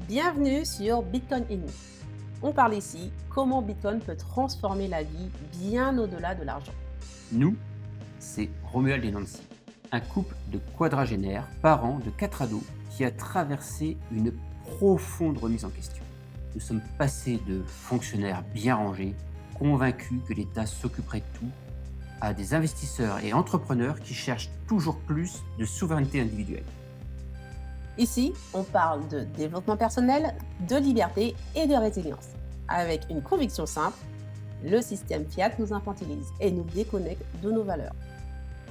Bienvenue sur Bitcoin et nous. On parle ici comment Bitcoin peut transformer la vie bien au-delà de l'argent. Nous, c'est Romuald et Nancy, un couple de quadragénaires, parents de 4 ados, qui a traversé une profonde remise en question. Nous sommes passés de fonctionnaires bien rangés, convaincus que l'État s'occuperait de tout, à des investisseurs et entrepreneurs qui cherchent toujours plus de souveraineté individuelle. Ici, on parle de développement personnel, de liberté et de résilience. Avec une conviction simple, le système fiat nous infantilise et nous déconnecte de nos valeurs.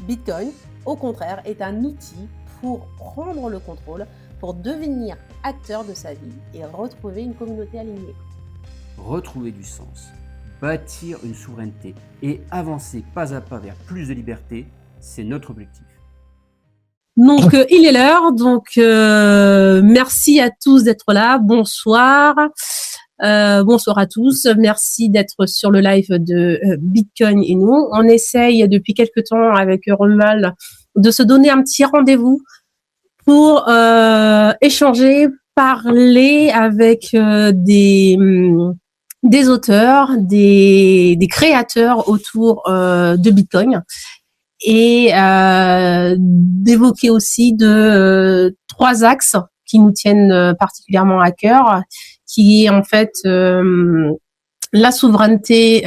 Bitcoin, au contraire, est un outil pour prendre le contrôle, pour devenir acteur de sa vie et retrouver une communauté alignée. Retrouver du sens, bâtir une souveraineté et avancer pas à pas vers plus de liberté, c'est notre objectif. Donc, il est l'heure. Donc, merci à tous d'être là. Bonsoir. Bonsoir à tous. Merci d'être sur le live de Bitcoin et nous. On essaye depuis quelques temps avec Romuald de se donner un petit rendez-vous pour échanger, parler avec des auteurs, des créateurs autour de Bitcoin. Et d'évoquer aussi trois axes qui nous tiennent particulièrement à cœur, qui est en fait la souveraineté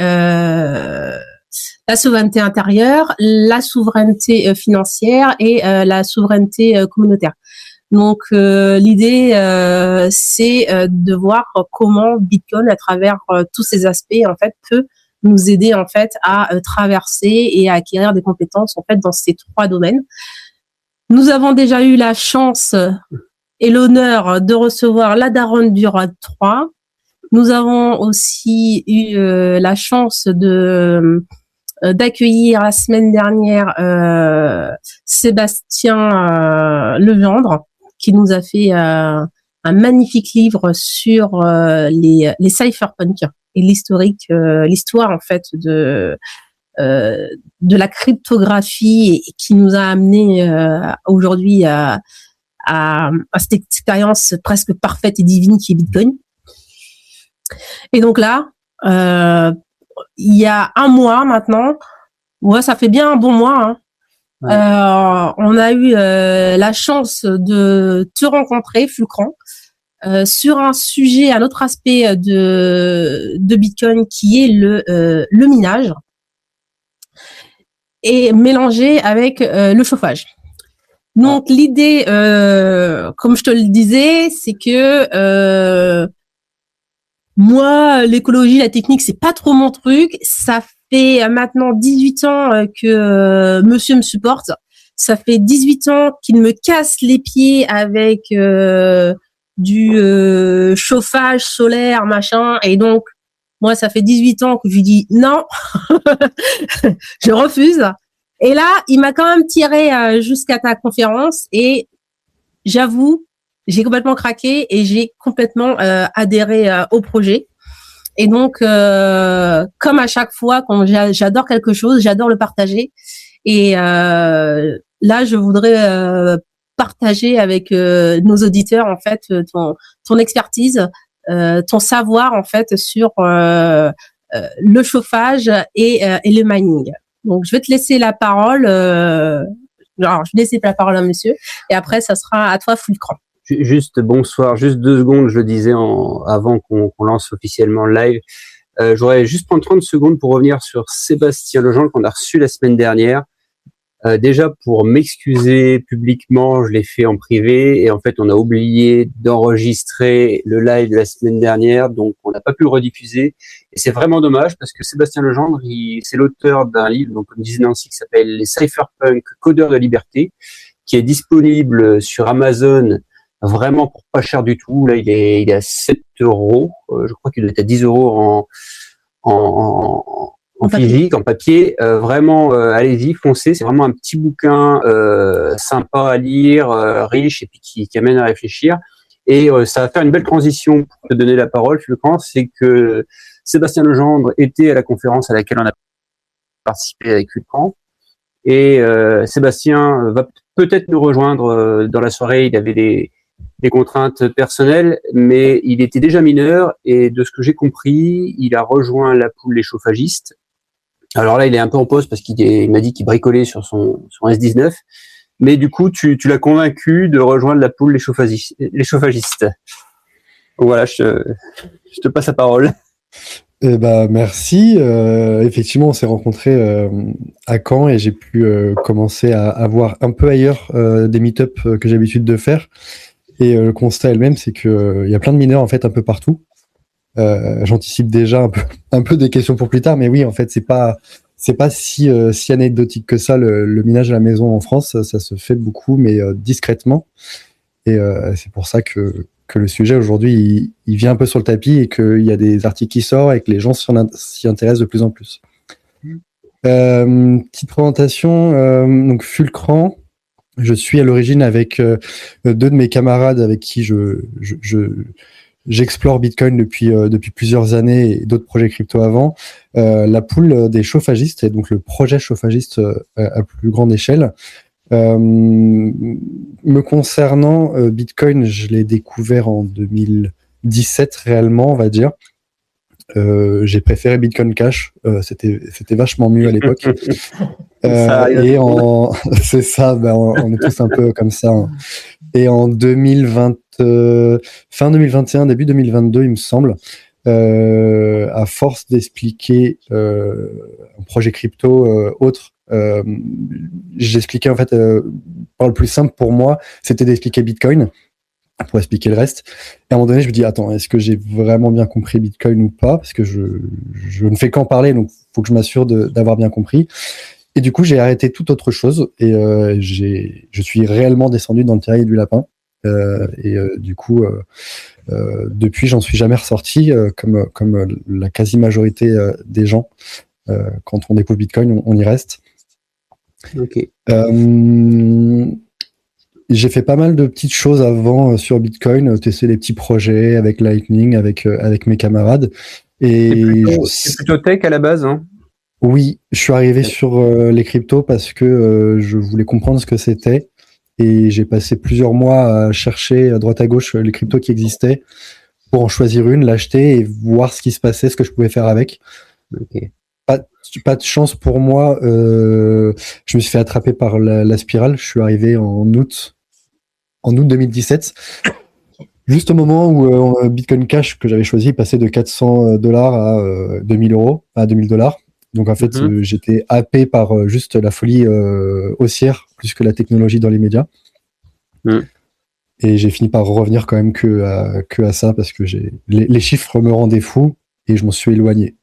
intérieure, la souveraineté financière et la souveraineté communautaire. Donc l'idée c'est de voir comment Bitcoin, à travers tous ces aspects, en fait, peut nous aider en fait à traverser et à acquérir des compétences en fait dans ces trois domaines. Nous avons déjà eu la chance et l'honneur de recevoir la daronne du roi 3. Nous avons aussi eu la chance d'accueillir la semaine dernière Sébastien Legendre, qui nous a fait un magnifique livre sur les cypherpunks et l'histoire en fait de la cryptographie, et qui nous a amené aujourd'hui à cette expérience presque parfaite et divine qui est Bitcoin. Et donc là, il y a un mois maintenant, ouais, ça fait bien un bon mois, hein. Ouais. On a eu la chance de te rencontrer, Fulcran, sur un sujet, un autre aspect de Bitcoin, qui est le minage, et mélangé avec le chauffage. Donc l'idée, comme je te le disais, c'est que moi, l'écologie, la technique, c'est pas trop mon truc. Ça fait maintenant 18 ans que monsieur me supporte. Ça fait 18 ans qu'il me casse les pieds avec du chauffage solaire, machin. Et donc, moi, ça fait 18 ans que je lui dis non, je refuse. Et là, il m'a quand même tiré jusqu'à ta conférence, et j'avoue, j'ai complètement craqué et j'ai complètement adhéré au projet. Et donc, comme à chaque fois, quand j'adore quelque chose, j'adore le partager. Et là, je voudrais partager avec nos auditeurs en fait ton expertise, ton savoir en fait sur le chauffage et le mining. Donc, je vais te laisser la parole. Alors, je vais laisser la parole à monsieur, et après, ça sera à toi, Fulcran. Juste bonsoir, juste 2 secondes, je le disais avant qu'on lance officiellement le live. J'aurais juste prendre 30 secondes pour revenir sur Sébastien Legendre qu'on a reçu la semaine dernière. Déjà pour m'excuser publiquement, je l'ai fait en privé, et en fait on a oublié d'enregistrer le live de la semaine dernière, donc on n'a pas pu le rediffuser, et c'est vraiment dommage parce que Sébastien Legendre, c'est l'auteur d'un livre, donc comme disait Nancy, qui s'appelle Les Cypherpunks, codeurs de liberté, qui est disponible sur Amazon vraiment pour pas cher du tout. Là il est à 7 €, je crois qu'il doit être à 10 € en physique, en papier. Vraiment, allez-y, foncez. C'est vraiment un petit bouquin sympa à lire, riche, et puis qui amène à réfléchir. Et ça va faire une belle transition pour te donner la parole, Fulcran. C'est que Sébastien Legendre était à la conférence à laquelle on a participé avec Fulcran. Et Sébastien va peut-être nous rejoindre dans la soirée. Il avait des contraintes personnelles, mais il était déjà mineur et de ce que j'ai compris, il a rejoint la pool les chauffagistes. Alors là, il est un peu en pause parce il m'a dit qu'il bricolait sur son S19, mais du coup, tu l'as convaincu de rejoindre la pool les chauffagistes. Voilà, je te passe la parole. Eh ben, merci. Effectivement, on s'est rencontrés à Caen et j'ai pu commencer à voir un peu ailleurs des meet-up que j'ai l'habitude de faire. Et le constat elle-même, c'est que il y a plein de mineurs en fait un peu partout. J'anticipe déjà un peu des questions pour plus tard, mais oui, en fait, c'est pas si anecdotique que ça le minage à la maison en France. Ça se fait beaucoup, mais discrètement. Et c'est pour ça que le sujet aujourd'hui, il vient un peu sur le tapis et qu'il y a des articles qui sortent et que les gens s'y intéressent de plus en plus. Petite présentation, donc Fulcran. Je suis à l'origine avec deux de mes camarades avec qui j'explore Bitcoin depuis plusieurs années et d'autres projets crypto avant. La pool des chauffagistes et donc le projet chauffagiste à plus grande échelle. Me concernant, Bitcoin, je l'ai découvert en 2017 réellement, on va dire. J'ai préféré Bitcoin Cash, c'était vachement mieux à l'époque. C'est ça, on est tous un peu comme ça. Hein. Et en 2020, fin 2021, début 2022, il me semble, à force d'expliquer un projet crypto autre, j'expliquais en fait, par le plus simple pour moi, c'était d'expliquer Bitcoin pour expliquer le reste. Et à un moment donné, je me dis, attends, est-ce que j'ai vraiment bien compris Bitcoin ou pas? Parce que je ne fais qu'en parler, donc faut que je m'assure d'avoir bien compris. Et du coup, j'ai arrêté toute autre chose et je suis réellement descendu dans le terrier du lapin. Du coup, depuis, j'en suis jamais ressorti, comme la quasi-majorité des gens. Quand on découvre Bitcoin, on y reste. Ok. J'ai fait pas mal de petites choses avant sur Bitcoin, tester des petits projets avec Lightning, avec mes camarades. Et c'est plutôt tech à la base, hein? Oui, je suis arrivé sur les cryptos parce que je voulais comprendre ce que c'était. Et j'ai passé plusieurs mois à chercher à droite à gauche les cryptos qui existaient pour en choisir une, l'acheter et voir ce qui se passait, ce que je pouvais faire avec. Okay. Pas de chance pour moi. Je me suis fait attraper par la spirale. Je suis arrivé en août 2017. Juste au moment où Bitcoin Cash que j'avais choisi passait de $400 à 2000 €, à $2000. Donc en fait, j'étais happé par juste la folie haussière plus que la technologie dans les médias. Et j'ai fini par revenir quand même que à ça parce que les chiffres me rendaient fou et je m'en suis éloigné.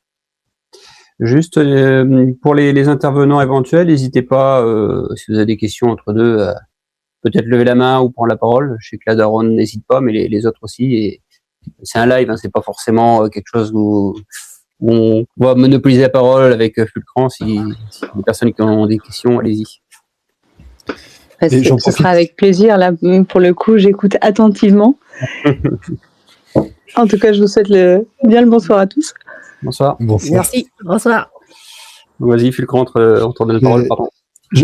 Juste pour les intervenants éventuels, n'hésitez pas, si vous avez des questions entre deux, peut-être lever la main ou prendre la parole. Je sais que la daronne n'hésite pas, mais les autres aussi. Et c'est un live, hein, c'est pas forcément quelque chose où on va monopoliser la parole avec Fulcran. Si les personnes qui ont des questions, allez-y. Ce sera avec plaisir. Là, pour le coup, j'écoute attentivement. En tout cas, je vous souhaite bien le bonsoir à tous. Bonsoir. Merci. Bonsoir. Vas-y, Fulcran, on te donne la parole, pardon.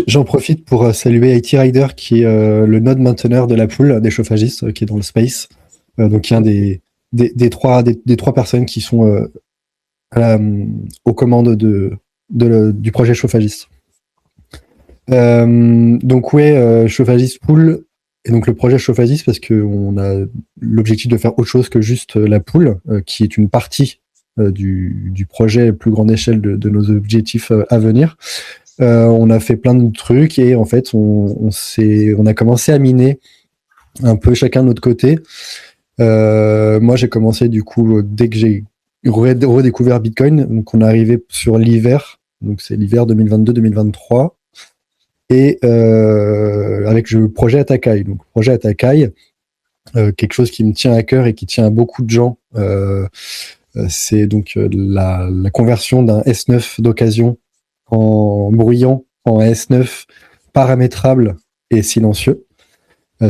J'en profite pour saluer IT Rider, qui est le node mainteneur de la pool des chauffagistes, qui est dans le space. Donc, il y a des trois personnes qui sont aux commandes du projet chauffagiste. Donc, chauffagiste pool. Et donc, le projet chauffagiste, parce qu'on a l'objectif de faire autre chose que juste la pool, qui est une partie du projet plus grande échelle de nos objectifs à venir. On a fait plein de trucs et en fait on a commencé à miner un peu chacun de notre côté. Moi j'ai commencé du coup dès que j'ai redécouvert Bitcoin, donc on est arrivé sur l'hiver, donc c'est l'hiver 2022-2023 et avec le projet Atakai. Donc projet Atakai, quelque chose qui me tient à cœur et qui tient à beaucoup de gens. C'est donc la conversion d'un S9 d'occasion en bruyant en S9 paramétrable et silencieux.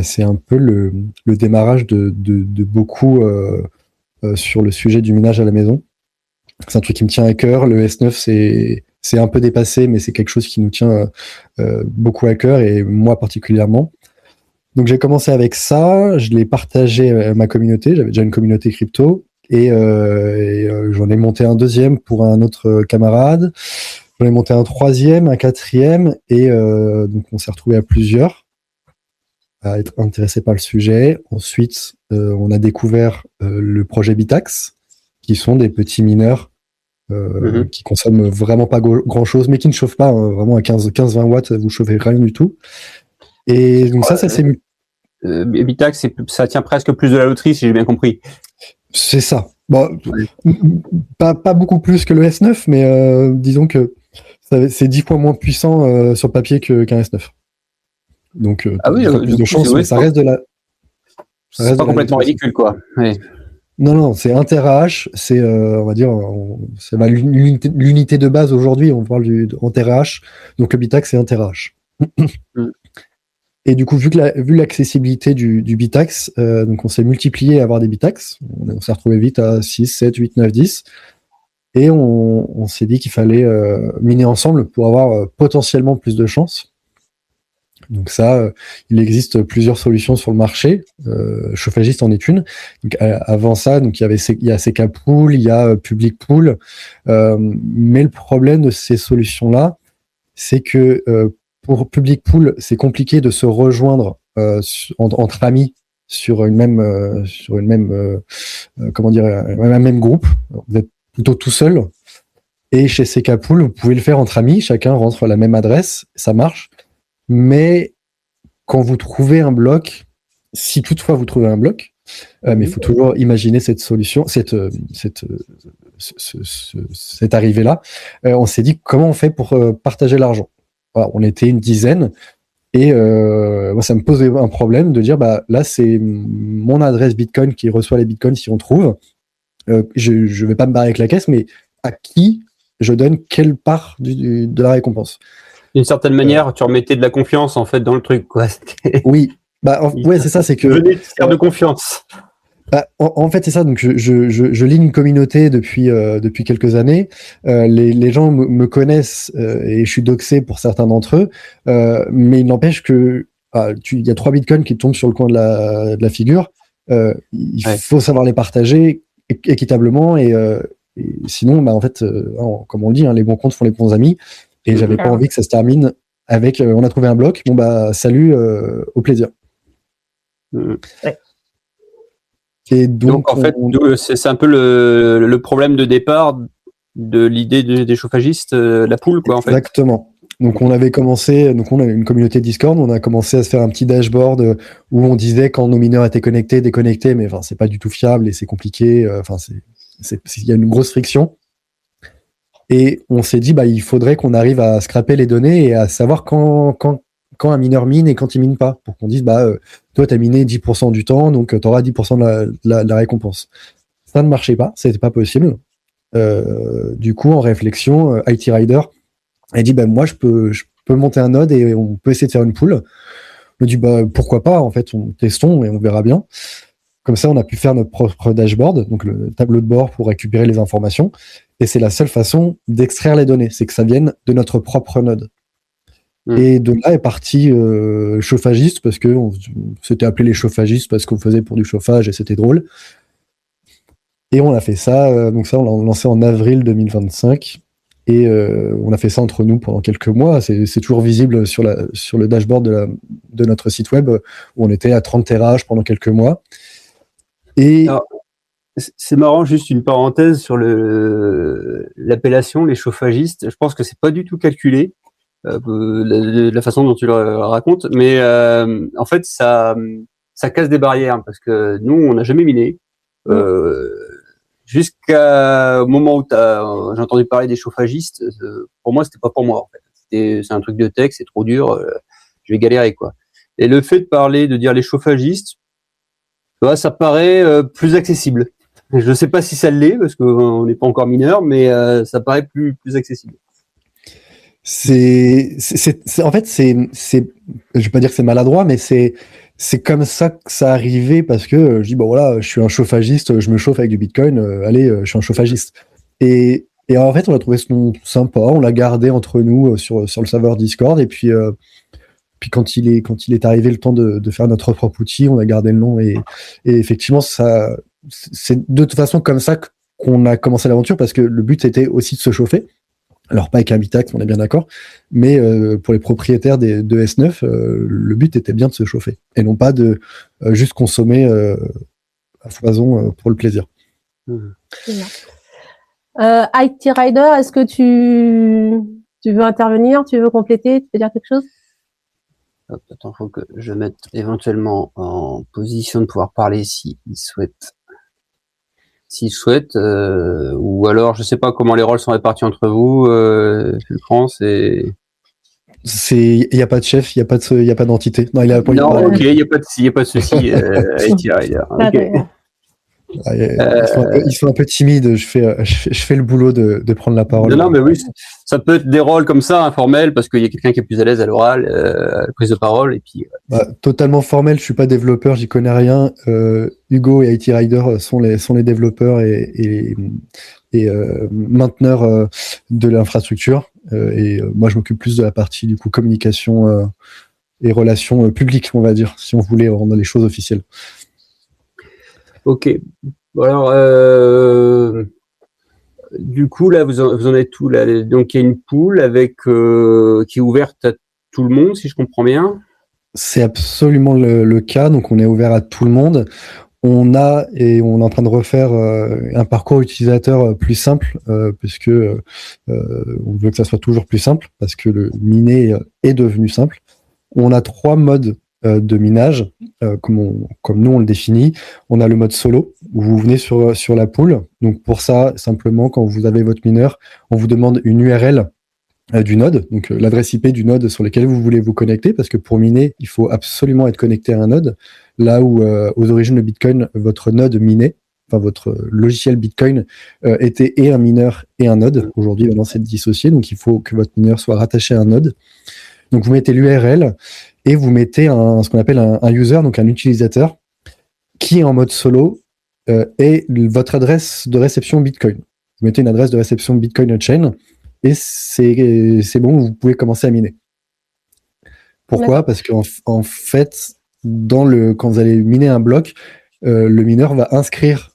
C'est un peu le démarrage de beaucoup sur le sujet du minage à la maison. C'est un truc qui me tient à cœur. Le S9, c'est un peu dépassé, mais c'est quelque chose qui nous tient beaucoup à cœur et moi particulièrement. Donc j'ai commencé avec ça, je l'ai partagé à ma communauté, j'avais déjà une communauté crypto, et j'en ai monté un deuxième pour un autre camarade, j'en ai monté un troisième, un quatrième, et donc on s'est retrouvé à plusieurs à être intéressés par le sujet. Ensuite, on a découvert le projet Bitax, qui sont des petits mineurs qui consomment vraiment pas grand-chose, mais qui ne chauffent pas, hein, vraiment à 15-20 watts, vous chauffez rien du tout. Et donc ça s'est Bitax, ça tient presque plus de la loterie, si j'ai bien compris. C'est ça. Bon, pas beaucoup plus que le S9, mais disons que c'est 10 fois moins puissant sur papier qu'un S9. Donc, plus de chance, mais ça reste de la. C'est pas complètement ridicule, quoi. Ouais. Non, c'est 1 TH, c'est, on va dire, c'est l'unité de base aujourd'hui, on parle en TH, donc le Bitax, c'est 1 TH. Et du coup, vu l'accessibilité du Bitax, donc on s'est multiplié à avoir des Bitax, on s'est retrouvé vite à 6, 7, 8, 9, 10, et on s'est dit qu'il fallait miner ensemble pour avoir potentiellement plus de chance. Donc ça, il existe plusieurs solutions sur le marché. Chauffagiste en est une. Donc, avant ça, donc il y a CK Pool, il y a Public Pool. Mais le problème de ces solutions-là, c'est que pour Public Pool, c'est compliqué de se rejoindre entre amis sur une même comment dire, un même groupe. Vous êtes plutôt tout seul. Et chez CK Pool, vous pouvez le faire entre amis. Chacun rentre la même adresse, ça marche. Mais quand vous trouvez un bloc, si toutefois vous trouvez un bloc, mais il faut toujours imaginer cette solution, cette arrivée-là. On s'est dit comment on fait pour partager l'argent. Voilà, on était une dizaine et moi ça me posait un problème de dire bah là c'est mon adresse Bitcoin qui reçoit les Bitcoins si on trouve. Je vais pas me barrer avec la caisse, mais à qui je donne quelle part de la récompense? D'une certaine manière, tu remettais de la confiance en fait dans le truc, quoi. Oui, ouais, c'est ça, c'est que. Venez te faire de confiance. En fait, c'est ça. Donc, je lis une communauté depuis quelques années. Les gens me connaissent et je suis doxé pour certains d'entre eux, mais il n'empêche que il y a 3 bitcoins qui tombent sur le coin de la figure. Il faut savoir les partager équitablement et sinon, en fait, comme on le dit, les bons comptes font les bons amis. Et j'avais pas envie que ça se termine avec on a trouvé un bloc, bon bah salut, au plaisir. Et donc en fait, c'est un peu le problème de départ de l'idée des chauffagistes, la pool, quoi, en fait. Exactement. Donc on a une communauté Discord, on a commencé à se faire un petit dashboard où on disait quand nos mineurs étaient connectés, déconnectés, mais enfin c'est pas du tout fiable et c'est compliqué, il y a une grosse friction. Et on s'est dit, il faudrait qu'on arrive à scraper les données et à savoir quand un mineur mine et quand il mine pas. Pour qu'on dise, toi, tu as miné 10% du temps, donc tu auras 10% de la récompense. Ça ne marchait pas, c'était pas possible. Du coup, en réflexion, IT Rider a dit, moi, je peux monter un node et on peut essayer de faire une pool. On a dit, pourquoi pas, en fait, testons et on verra bien. Comme ça, on a pu faire notre propre dashboard, donc le tableau de bord pour récupérer les informations. Et c'est la seule façon d'extraire les données, c'est que ça vienne de notre propre node. Et de là est parti chauffagiste, parce que s'était appelé les chauffagistes parce qu'on faisait pour du chauffage et c'était drôle. Et on a fait ça, donc ça on l'a lancé en avril 2025. Et on a fait ça entre nous pendant quelques mois. C'est toujours visible sur le dashboard de notre site web où on était à 30 TH pendant quelques mois. Et alors, c'est marrant, juste une parenthèse sur l'appellation, les chauffagistes. Je pense que c'est pas du tout calculé la façon dont tu le racontes, mais en fait ça casse des barrières parce que nous on n'a jamais miné jusqu'au moment où j'ai entendu parler des chauffagistes. Pour moi, c'était pas pour moi en fait. C'est un truc de tech, c'est trop dur, je vais galérer quoi. Et le fait de dire les chauffagistes, ça paraît plus accessible. Je ne sais pas si ça l'est, parce qu'on n'est pas encore mineur, mais ça paraît plus accessible. En fait, je vais pas dire que c'est maladroit, mais c'est comme ça que ça arrivait parce que je dis, je suis un chauffagiste, je me chauffe avec du Bitcoin, allez, je suis un chauffagiste. Et en fait, on a trouvé ce nom sympa, on l'a gardé entre nous sur le serveur Discord, et puis Puis quand il est arrivé le temps de faire notre propre outil, on a gardé le nom et effectivement, ça, c'est de toute façon comme ça qu'on a commencé l'aventure parce que le but était aussi de se chauffer. Alors pas avec Habitax, on est bien d'accord, mais pour les propriétaires de S9, le but était bien de se chauffer et non pas de juste consommer à foison pour le plaisir. IT Rider, est-ce que tu veux intervenir, tu veux compléter, tu veux dire quelque chose? Hop, attends, faut que je mette éventuellement en position de pouvoir parler s'il souhaite. Ou alors je sais pas comment les rôles sont répartis entre vous, France et. Il y a pas de chef, il y a pas d'entité. Non, il a pas. Non, ok, il y a pas de souci. IT Rider. Ok. Ils sont un peu timides. Je fais le boulot de prendre la parole. Non, mais oui, ça peut être des rôles comme ça, informels, parce qu'il y a quelqu'un qui est plus à l'aise à l'oral, à la prise de parole, et puis. Totalement formel. Je suis pas développeur, j'y connais rien. Hugo et IT Rider sont les développeurs et mainteneurs de l'infrastructure. Moi, je m'occupe plus de la partie du coup communication et relations publiques, on va dire, si on voulait rendre les choses officielles. Ok. Alors, du coup, là, vous en êtes où là? Donc, il y a une pool avec qui est ouverte à tout le monde, si je comprends bien. C'est absolument le cas. Donc, on est ouvert à tout le monde. On est en train de refaire un parcours utilisateur plus simple, puisque on veut que ça soit toujours plus simple, parce que le miner est devenu simple. On a 3 modes de minage, comme nous on le définit. On a le mode solo, où vous venez sur la pool. Donc pour ça, simplement, quand vous avez votre mineur, on vous demande une URL du node, donc l'adresse IP du node sur lequel vous voulez vous connecter, parce que pour miner, il faut absolument être connecté à un node. Là où aux origines de Bitcoin, votre node minait, enfin votre logiciel Bitcoin était et un mineur et un node. Aujourd'hui, maintenant c'est dissocié, donc il faut que votre mineur soit rattaché à un node. Donc vous mettez l'URL et vous mettez ce qu'on appelle un user, donc un utilisateur, qui est en mode solo et votre adresse de réception Bitcoin. Vous mettez une adresse de réception Bitcoin chain et c'est bon, vous pouvez commencer à miner. Pourquoi ? Parce qu'en fait, quand vous allez miner un bloc, le mineur va inscrire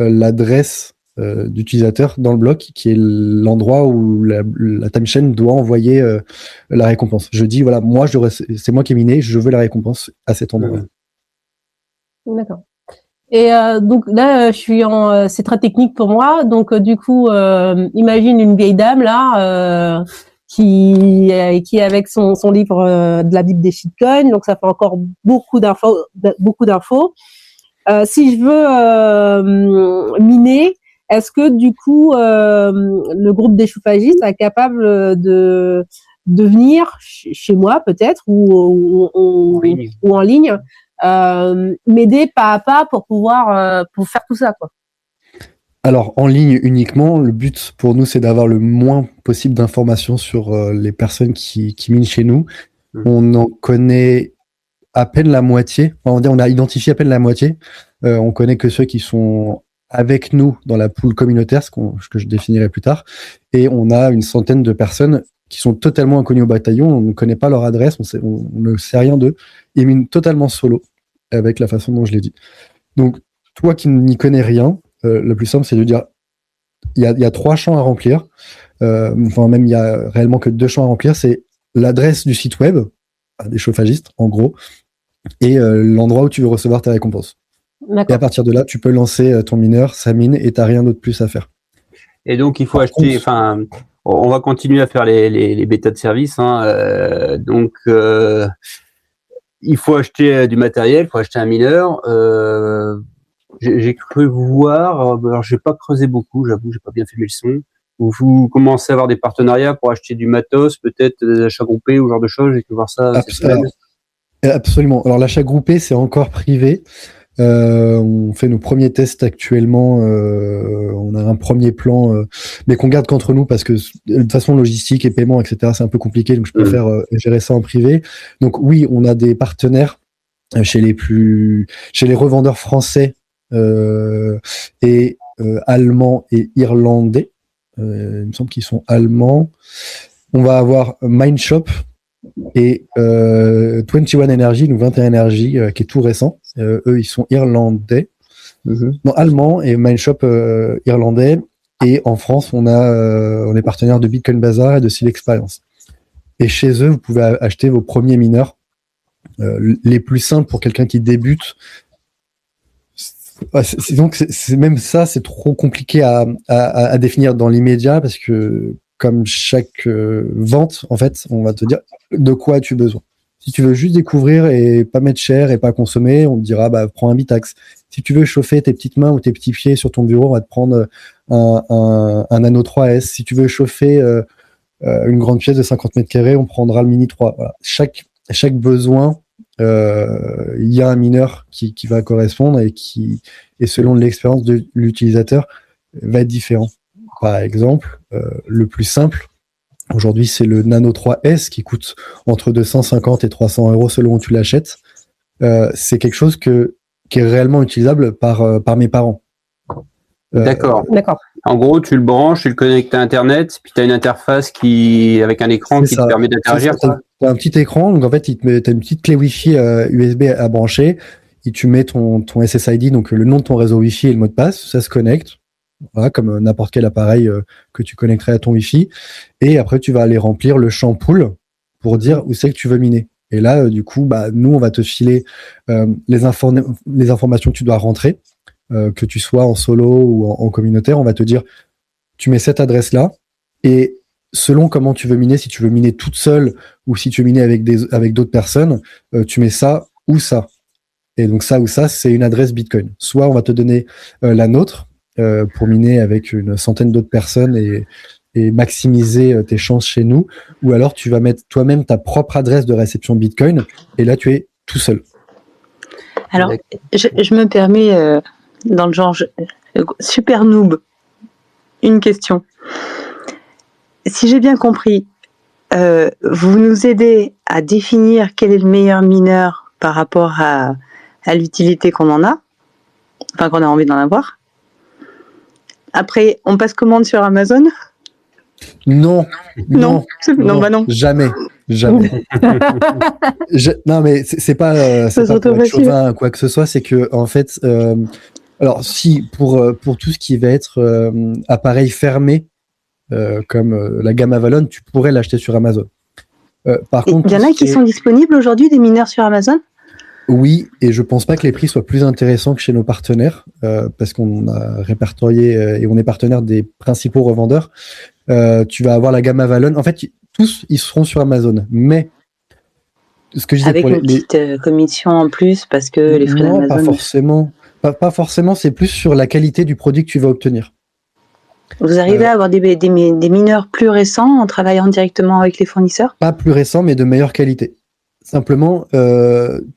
l'adresse d'utilisateur dans le bloc, qui est l'endroit où la time chain doit envoyer la récompense. Je dis, voilà, c'est moi qui ai miné, je veux la récompense à cet endroit. D'accord. Et donc là, c'est très technique pour moi. Donc du coup, imagine une vieille dame là qui est avec son livre de la Bible des shitcoins. Donc ça fait encore beaucoup d'infos. Si je veux miner, est-ce que du coup le groupe des chauffagistes est capable de venir chez moi peut-être ou en ligne m'aider pas à pas pour pouvoir pour faire tout ça quoi. Alors en ligne uniquement, le but pour nous c'est d'avoir le moins possible d'informations sur les personnes qui minent chez nous. On en connaît à peine la moitié. Enfin, on a identifié à peine la moitié. On connaît que ceux qui sont avec nous dans la pool communautaire, ce que je définirai plus tard. Et on a une centaine de personnes qui sont totalement inconnues au bataillon. On ne connaît pas leur adresse, on ne sait rien d'eux. Ils minent totalement solo, avec la façon dont je l'ai dit. Donc, toi qui n'y connais rien, le plus simple, c'est de dire, il y a 3 champs à remplir. Enfin, même, il y a réellement que 2 champs à remplir. C'est l'adresse du site web, des chauffagistes, en gros, et l'endroit où tu veux recevoir tes récompenses. Et à partir de là, tu peux lancer ton mineur, ça mine, et tu n'as rien d'autre plus à faire. Et donc, il faut acheter... Enfin, on va continuer à faire les bêtas de service. Donc, il faut acheter du matériel, il faut acheter un mineur. J'ai cru voir, alors j'ai pas creusé beaucoup, j'avoue, j'ai pas bien fait mes leçons. Vous commencez à avoir des partenariats pour acheter du matos, peut-être des achats groupés ou ce genre de choses. J'ai pu voir ça. Absolument. Alors l'achat groupé, c'est encore privé. On fait nos premiers tests actuellement. On a un premier plan, mais qu'on garde qu'entre nous parce que de toute façon logistique et paiement, etc. C'est un peu compliqué, donc je préfère gérer ça en privé. Donc oui, on a des partenaires chez les revendeurs français et allemands et irlandais. Il me semble qu'ils sont allemands. On va avoir Mindshop Et 21 Energy, donc 21 Energy, qui est tout récent. Eux, ils sont irlandais, non, allemands, et Mindshop irlandais. Et en France, on est partenaire de Bitcoin Bazaar et de Seal Experience. Et chez eux, vous pouvez acheter vos premiers mineurs, les plus simples pour quelqu'un qui débute. Donc, c'est même ça, c'est trop compliqué à définir dans l'immédiat parce que comme chaque vente, en fait, on va te dire de quoi as-tu besoin. Si tu veux juste découvrir et pas mettre cher et pas consommer, on te dira prends un Bitax. Si tu veux chauffer tes petites mains ou tes petits pieds sur ton bureau, on va te prendre un Nano 3S. Si tu veux chauffer une grande pièce de 50 mètres carrés, on prendra le Mini 3. Voilà. Chaque besoin, il y a un mineur qui va correspondre et selon l'expérience de l'utilisateur, va être différent. Par exemple, le plus simple, aujourd'hui, c'est le Nano 3S qui coûte entre 250 et 300 euros selon où tu l'achètes. C'est quelque chose qui est réellement utilisable par mes parents. D'accord. D'accord. En gros, tu le branches, tu le connectes à Internet, puis tu as une interface avec un écran qui te permet d'interagir. Tu as un petit écran, donc en fait, tu as une petite clé Wi-Fi USB à brancher, et tu mets ton SSID, donc le nom de ton réseau Wi-Fi et le mot de passe, ça se connecte. Voilà, comme n'importe quel appareil que tu connecterais à ton Wi-Fi. Et après, tu vas aller remplir le champ pool pour dire où c'est que tu veux miner. Et là, du coup, nous, on va te filer les informations que tu dois rentrer, que tu sois en solo ou en communautaire. On va te dire, tu mets cette adresse-là. Et selon comment tu veux miner, si tu veux miner toute seule ou si tu veux miner avec d'autres personnes, tu mets ça ou ça. Et donc ça ou ça, c'est une adresse Bitcoin. Soit on va te donner la nôtre, pour miner avec une centaine d'autres personnes et maximiser tes chances chez nous, ou alors tu vas mettre toi-même ta propre adresse de réception Bitcoin, et là tu es tout seul. Alors, je me permets, dans le genre super noob, une question. Si j'ai bien compris, vous nous aidez à définir quel est le meilleur mineur par rapport à l'utilité qu'on en a, enfin qu'on a envie d'en avoir. Après, on passe commande sur Amazon ? Non. Non, Jamais. Non, mais c'est pas pour être chauvin, quoi que ce soit, c'est que, en fait, alors si, pour tout ce qui va être appareil fermé, comme la gamme Avalon, tu pourrais l'acheter sur Amazon. Par contre, il y en a qui sont disponibles aujourd'hui, des mineurs sur Amazon ? Oui, et je pense pas que les prix soient plus intéressants que chez nos partenaires, parce qu'on a répertorié et on est partenaire des principaux revendeurs. Tu vas avoir la gamme Avalon. En fait, tous, ils seront sur Amazon. Mais, ce que je disais avec pour une petite commission en plus, parce que les frais d'Amazon... pas forcément. Pas forcément, c'est plus sur la qualité du produit que tu vas obtenir. Vous arrivez à avoir des mineurs plus récents en travaillant directement avec les fournisseurs ? Pas plus récents, mais de meilleure qualité. Simplement,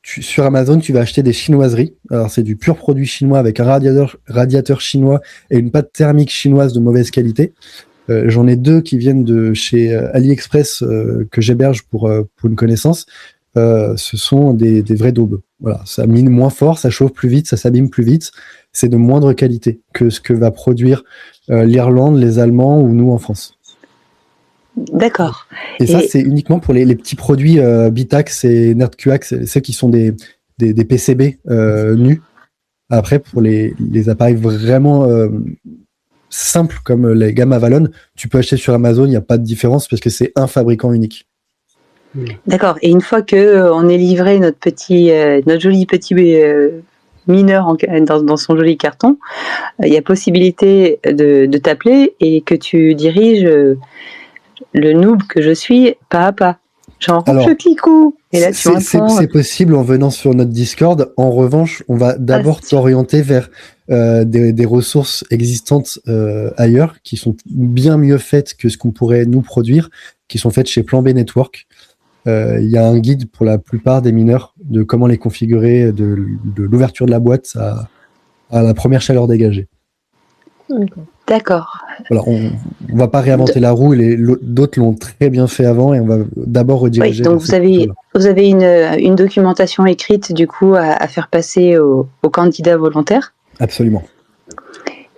sur Amazon, tu vas acheter des chinoiseries. Alors, c'est du pur produit chinois avec un radiateur chinois et une pâte thermique chinoise de mauvaise qualité. J'en ai 2 qui viennent de chez AliExpress que j'héberge pour une connaissance. Ce sont des vraies daubes. Voilà, ça mine moins fort, ça chauffe plus vite, ça s'abîme plus vite. C'est de moindre qualité que ce que va produire l'Irlande, les Allemands ou nous en France. D'accord. Et ça, c'est uniquement pour les petits produits Bitax et NerdQX, ceux qui sont des PCB nus. Après, pour les appareils vraiment simples comme les gammes Avalon, tu peux acheter sur Amazon, il n'y a pas de différence parce que c'est un fabricant unique. D'accord. Et une fois qu'on est livré notre joli petit mineur dans son joli carton, il y a possibilité de t'appeler et que tu diriges le noob que je suis pas à pas. Genre, je clique où ? Et là, c'est possible en venant sur notre Discord. En revanche, on va d'abord t'orienter vers des ressources existantes ailleurs qui sont bien mieux faites que ce qu'on pourrait nous produire, qui sont faites chez Plan B Network. Il y a un guide pour la plupart des mineurs de comment les configurer, de l'ouverture de la boîte à la première chaleur dégagée. D'accord. Voilà, on va pas réinventer la roue, d'autres l'ont très bien fait avant et on va d'abord rediriger. Oui, donc vous avez une documentation écrite du coup à faire passer aux candidats volontaires. Absolument.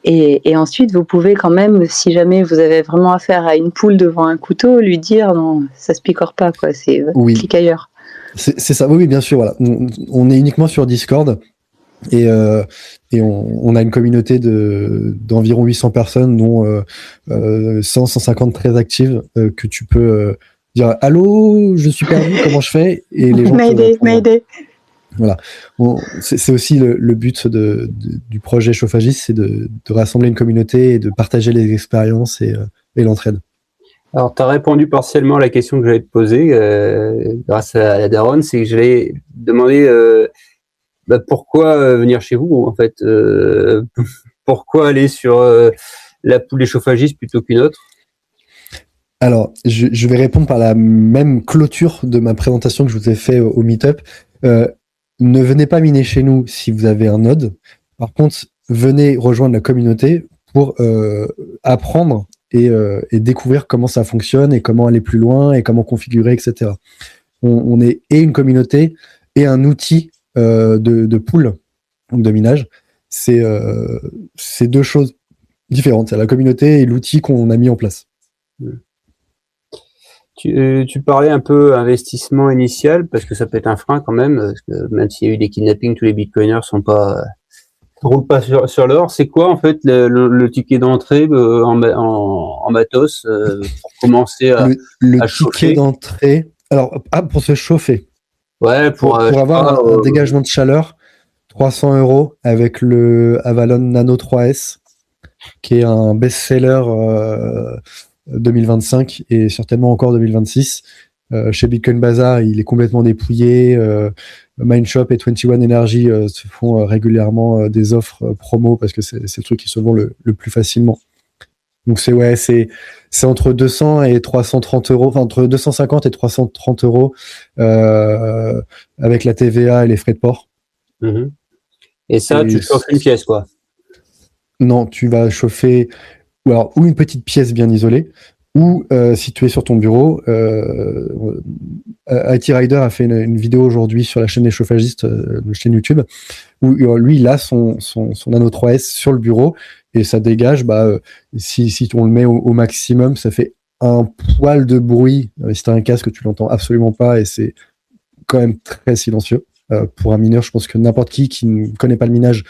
Et ensuite, vous pouvez quand même, si jamais vous avez vraiment affaire à une poule devant un couteau, lui dire non, ça se picore pas, quoi. C'est clique ailleurs. C'est ça. Oui, bien sûr. Voilà. On est uniquement sur Discord et on a une communauté d'environ 800 personnes, dont 150 très actives, que tu peux dire allô, je suis perdu, comment je fais, et les gens m'aider. Voilà. C'est aussi le but du projet Chauffagiste, c'est de rassembler une communauté et de partager les expériences et l'entraide. Alors, tu as répondu partiellement à la question que j'allais te poser grâce à la daronne, c'est que j'allais demander pourquoi venir chez vous, en fait. Pourquoi aller sur la poule des chauffagistes plutôt qu'une autre? Alors, je vais répondre par la même clôture de ma présentation que je vous ai fait au Meetup. Ne venez pas miner chez nous si vous avez un node. Par contre, venez rejoindre la communauté pour apprendre et découvrir comment ça fonctionne et comment aller plus loin et comment configurer, etc. On est et une communauté et un outil de pool de minage. C'est deux choses différentes. C'est la communauté et l'outil qu'on a mis en place. Tu parlais un peu investissement initial, parce que ça peut être un frein quand même, parce que même s'il y a eu des kidnappings, tous les bitcoiners roulent pas sur l'or. C'est quoi en fait le ticket d'entrée en matos pour commencer à chauffer? Ticket d'entrée. Alors, pour se chauffer. Ouais, pour avoir un dégagement de chaleur, 300 € avec le Avalon Nano 3S, qui est un best-seller 2025 et certainement encore 2026. Chez Bitcoin Bazaar, il est complètement dépouillé. Mindshop et 21 Energy se font régulièrement des offres promo parce que c'est le truc qui se vend le plus facilement. Donc c'est entre 200 et 330 €, enfin entre 250 et 330 € avec la TVA et les frais de port. Mmh. Et ça, tu chauffes une pièce, quoi? Non, tu vas chauffer ou une petite pièce bien isolée, ou si tu es sur ton bureau, IT Rider a fait une vidéo aujourd'hui sur la chaîne des chauffagistes, chaîne YouTube, où lui il a son Nano 3S sur le bureau et ça dégage. Si on le met au maximum, ça fait un poil de bruit. Si t'as un casque, tu l'entends absolument pas et c'est quand même très silencieux. Pour un mineur, je pense que n'importe qui ne connaît pas le minage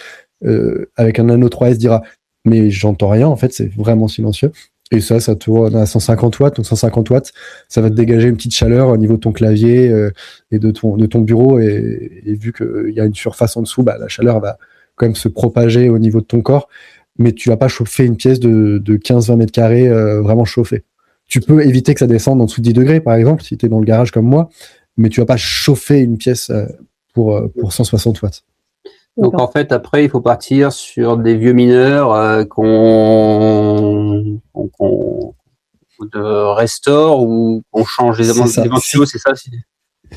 avec un Nano 3S dira mais j'entends rien, en fait, c'est vraiment silencieux. Et ça tourne à 150 watts. Donc 150 watts, ça va te dégager une petite chaleur au niveau de ton clavier et de ton bureau. Et vu qu'il y a une surface en dessous, la chaleur va quand même se propager au niveau de ton corps. Mais tu vas pas chauffer une pièce de 15-20 mètres carrés vraiment chauffée. Tu peux éviter que ça descende en dessous de 10 degrés, par exemple, si tu es dans le garage comme moi. Mais tu vas pas chauffer une pièce pour 160 watts. Donc en fait, après, il faut partir sur des vieux mineurs qu'on restaure ou qu'on change les ventilos, c'est ça?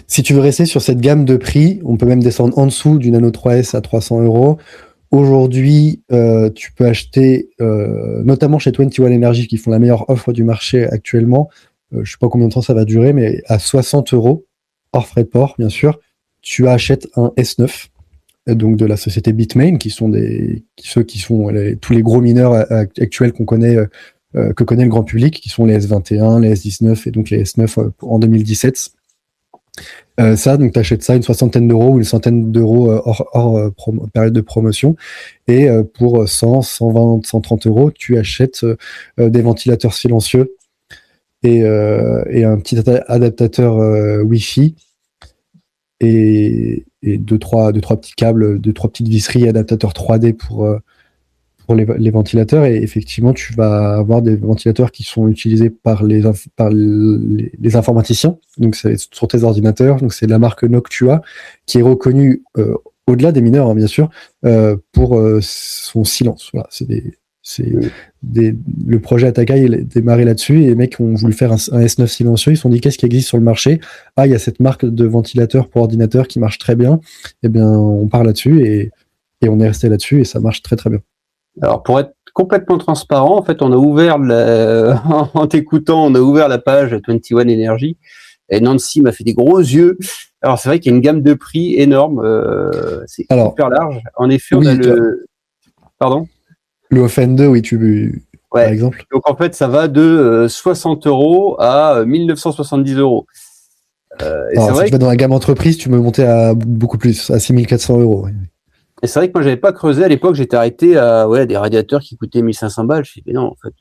Si tu veux rester sur cette gamme de prix, on peut même descendre en dessous du Nano 3S à 300 €. Aujourd'hui, tu peux acheter, notamment chez 21 Energy, qui font la meilleure offre du marché actuellement, je sais pas combien de temps ça va durer, mais à 60 €, hors frais de port, bien sûr, tu achètes un S9. Donc de la société Bitmain, qui sont tous les gros mineurs actuels qu'on connaît, que connaît le grand public, qui sont les S21, les S19 et donc les S9 en 2017. Donc tu achètes ça une soixantaine d'euros ou une centaine d'euros hors période de promotion. Et pour 100, 120, 130 €, tu achètes des ventilateurs silencieux et un petit adaptateur Wi-Fi. Et deux, trois petits câbles, 2-3 petites visseries, adaptateurs 3D pour les ventilateurs. Et effectivement, tu vas avoir des ventilateurs qui sont utilisés par les informaticiens. Donc, c'est sur tes ordinateurs. Donc, c'est la marque Noctua, qui est reconnue, au-delà des mineurs, hein, bien sûr, pour son silence. Voilà, le projet Atakai est démarré là-dessus et les mecs ont voulu faire un S9 silencieux. Ils se sont dit qu'est-ce qui existe sur le marché? Il y a cette marque de ventilateur pour ordinateur qui marche très bien. Eh bien, on part là-dessus et on est resté là-dessus et ça marche très très bien. Alors, pour être complètement transparent, en fait, on a ouvert en t'écoutant, on a ouvert la page 21 Energy et Nancy m'a fait des gros yeux. Alors, c'est vrai qu'il y a une gamme de prix énorme. C'est super large. En effet, on a Pardon? Le Ofen 2, oui, par Ouais. exemple. Donc en fait, ça va de 60 € à 1970 €. Et Alors, c'est si vrai tu vas dans la gamme entreprise, tu peux monter à beaucoup plus, à 6400 €. Et c'est vrai que moi, j'avais pas creusé à l'époque. J'étais arrêté à des radiateurs qui coûtaient 1500 balles. Je me suis dit, mais non, en fait,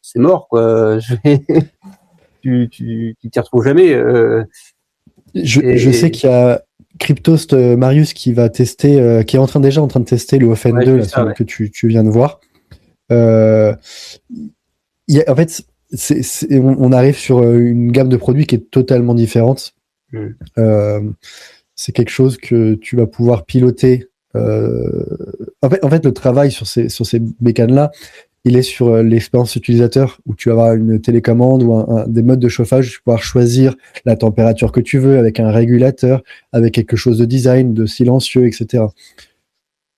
c'est mort, quoi. Tu t'y retrouves jamais. Je sais qu'il y a Cryptost Marius qui va tester, qui est déjà en train de tester le Ofen 2 là, celui que tu viens de voir. En fait, on arrive sur une gamme de produits qui est totalement différente. C'est quelque chose que tu vas pouvoir piloter. En fait, le travail sur ces bécanes-là, il est sur l'expérience utilisateur, où tu vas avoir une télécommande ou des modes de chauffage, tu vas pouvoir choisir la température que tu veux avec un régulateur, avec quelque chose de design, de silencieux, etc.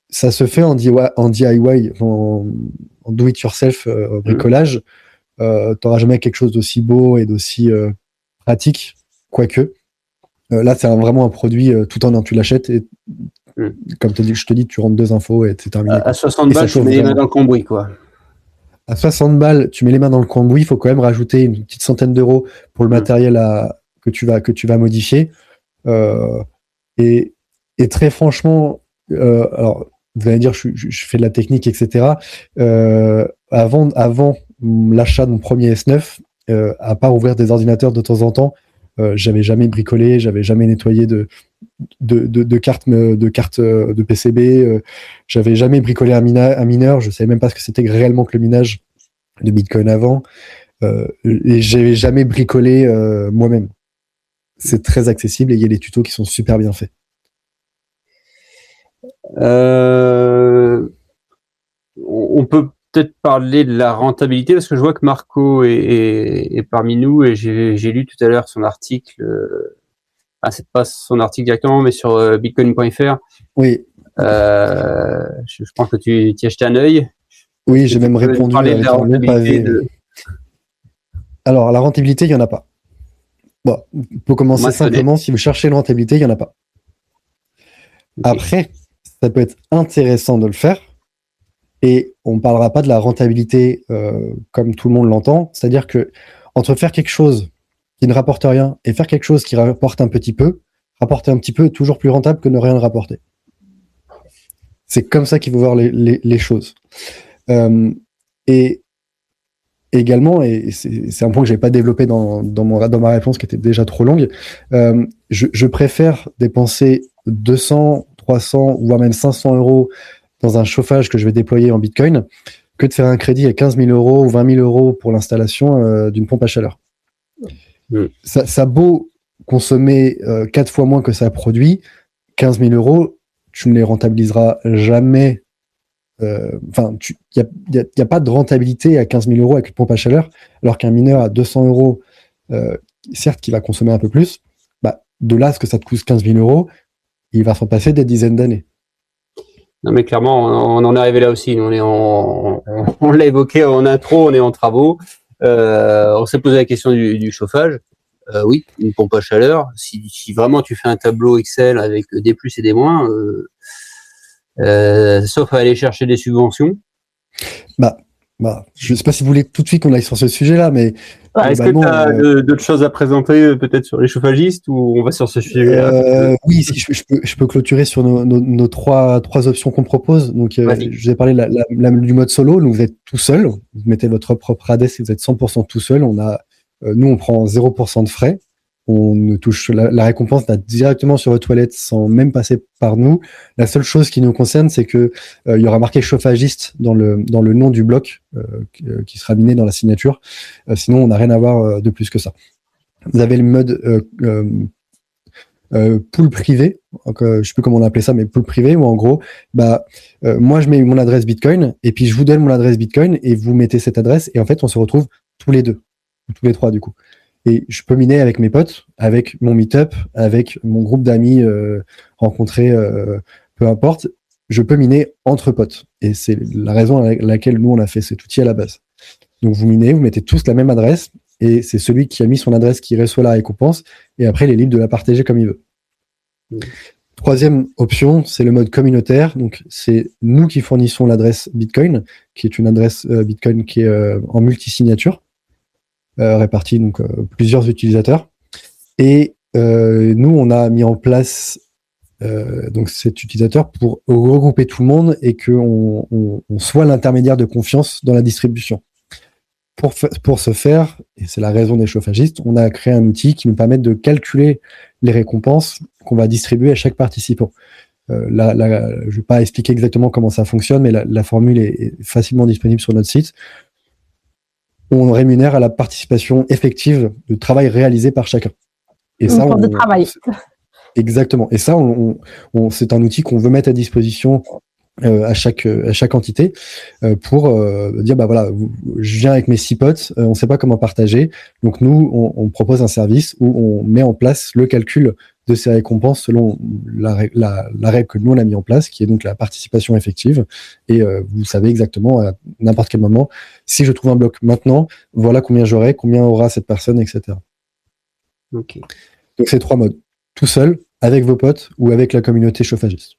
Ça se fait en DIY, en do-it-yourself, bricolage. T'auras jamais quelque chose d'aussi beau et d'aussi pratique, quoique. Là, c'est vraiment un produit tout en un. Tu l'achètes et, comme je te dis, tu rentres 2 infos et c'est terminé. À 60 balles, tu mets les mains dans le cambouis, quoi. À 60 balles, tu mets les mains dans le cambouis. Il faut quand même rajouter une petite centaine d'euros pour le matériel que tu vas modifier. Et très franchement, alors vous allez dire, je fais de la technique, etc. Avant l'achat de mon premier S9, à part ouvrir des ordinateurs de temps en temps, j'avais jamais bricolé, j'avais jamais nettoyé de cartes de PCB, j'avais jamais bricolé un mineur, je savais même pas ce que c'était réellement que le minage de Bitcoin avant, et j'ai jamais bricolé moi-même. C'est très accessible et il y a des tutos qui sont super bien faits. On peut peut-être parler de la rentabilité, parce que je vois que Marco est parmi nous, et j'ai lu tout à l'heure son article. C'est pas son article directement, mais sur bitcoin.fr. Oui. Je pense que tu y as jeté un œil. Oui, j'ai même répondu avec un long pavé. Alors, la rentabilité, il n'y en a pas. Bon, on peut commencer simplement. Si vous cherchez une rentabilité, il n'y en a pas. Okay. Après, ça peut être intéressant de le faire. Et on ne parlera pas de la rentabilité comme tout le monde l'entend. C'est-à-dire que entre faire quelque chose qui ne rapporte rien et faire quelque chose qui rapporte un petit peu, rapporter un petit peu est toujours plus rentable que ne rien rapporter. C'est comme ça qu'il faut voir les choses. Et également, et c'est un point que je n'ai pas développé dans ma réponse qui était déjà trop longue, je préfère dépenser 200, 300, voire même 500 € dans un chauffage que je vais déployer en Bitcoin que de faire un crédit à 15 000 € ou 20 000 € pour l'installation d'une pompe à chaleur. Ça a beau consommer 4 fois moins que ça produit, 15 000 €, tu ne les rentabiliseras jamais. Enfin, il n'y a pas de rentabilité à 15 000 € avec une pompe à chaleur, alors qu'un mineur à 200 €, certes, qui va consommer un peu plus, de là à ce que ça te coûte 15 000 €, il va s'en passer des dizaines d'années. Non, mais clairement, on en est arrivé là aussi. On l'a évoqué en intro, on est en travaux. On s'est posé la question du chauffage. Oui, une pompe à chaleur. Si vraiment tu fais un tableau Excel avec des plus et des moins, sauf à aller chercher des subventions. Je ne sais pas si vous voulez tout de suite qu'on aille sur ce sujet-là, mais est-ce que tu as d'autres choses à présenter, peut-être sur les chauffagistes, ou on va sur ce sujet? Oui, si je peux clôturer sur nos trois options qu'on propose. Donc, je vous ai parlé du mode solo. Donc, vous êtes tout seul. Vous mettez votre propre adresse et vous êtes 100% tout seul. Nous, on prend 0% de frais. On ne touche la récompense directement sur votre toilette sans même passer par nous. La seule chose qui nous concerne, c'est que il y aura marqué chauffagiste dans le nom du bloc qui sera miné dans la signature. Sinon, on n'a rien à voir de plus que ça. Vous avez le mode pool privé. Je sais plus comment on appelait ça, mais pool privé, où en gros, moi je mets mon adresse Bitcoin et puis je vous donne mon adresse Bitcoin et vous mettez cette adresse et en fait on se retrouve tous les deux, tous les trois du coup. Et je peux miner avec mes potes, avec mon meet-up, avec mon groupe d'amis rencontrés, peu importe. Je peux miner entre potes. Et c'est la raison à laquelle nous, on a fait cet outil à la base. Donc, vous minez, vous mettez tous la même adresse, et c'est celui qui a mis son adresse qui reçoit la récompense, et après, il est libre de la partager comme il veut. Troisième option, c'est le mode communautaire. Donc, c'est nous qui fournissons l'adresse Bitcoin, qui est une adresse Bitcoin qui est en multisignature, répartie donc plusieurs utilisateurs. Et nous, on a mis en place donc cet utilisateur pour regrouper tout le monde et qu'on soit l'intermédiaire de confiance dans la distribution. Pour ce faire, et c'est la raison des chauffagistes, on a créé un outil qui nous permet de calculer les récompenses qu'on va distribuer à chaque participant. Je ne vais pas expliquer exactement comment ça fonctionne, mais la formule est facilement disponible sur notre site. On rémunère à la participation effective de travail réalisé par chacun. Et ça, de travail. Exactement. Et ça, c'est un outil qu'on veut mettre à disposition à chaque entité pour dire bah voilà, je viens avec mes 6 potes, on ne sait pas comment partager, donc nous on propose un service où on met en place le calcul de ces récompenses selon la règle que nous on a mis en place, qui est donc la participation effective, et vous savez exactement à n'importe quel moment, si je trouve un bloc maintenant, voilà combien j'aurai, combien aura cette personne, etc. Ok. Donc c'est 3 modes: tout seul, avec vos potes ou avec la communauté chauffagiste.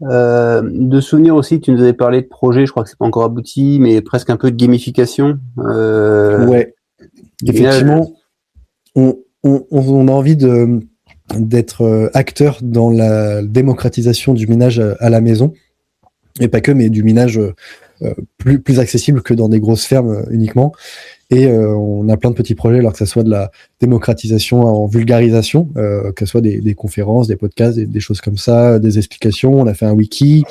De souvenirs aussi, tu nous avais parlé de projets, je crois que c'est pas encore abouti, mais presque un peu de gamification. Ouais, effectivement, on a envie d'être acteur dans la démocratisation du minage à la maison, et pas que, mais du minage plus accessible que dans des grosses fermes uniquement. Et on a plein de petits projets, alors que ce soit de la démocratisation en vulgarisation, que ce soit des conférences, des podcasts, des choses comme ça, des explications. On a fait un wiki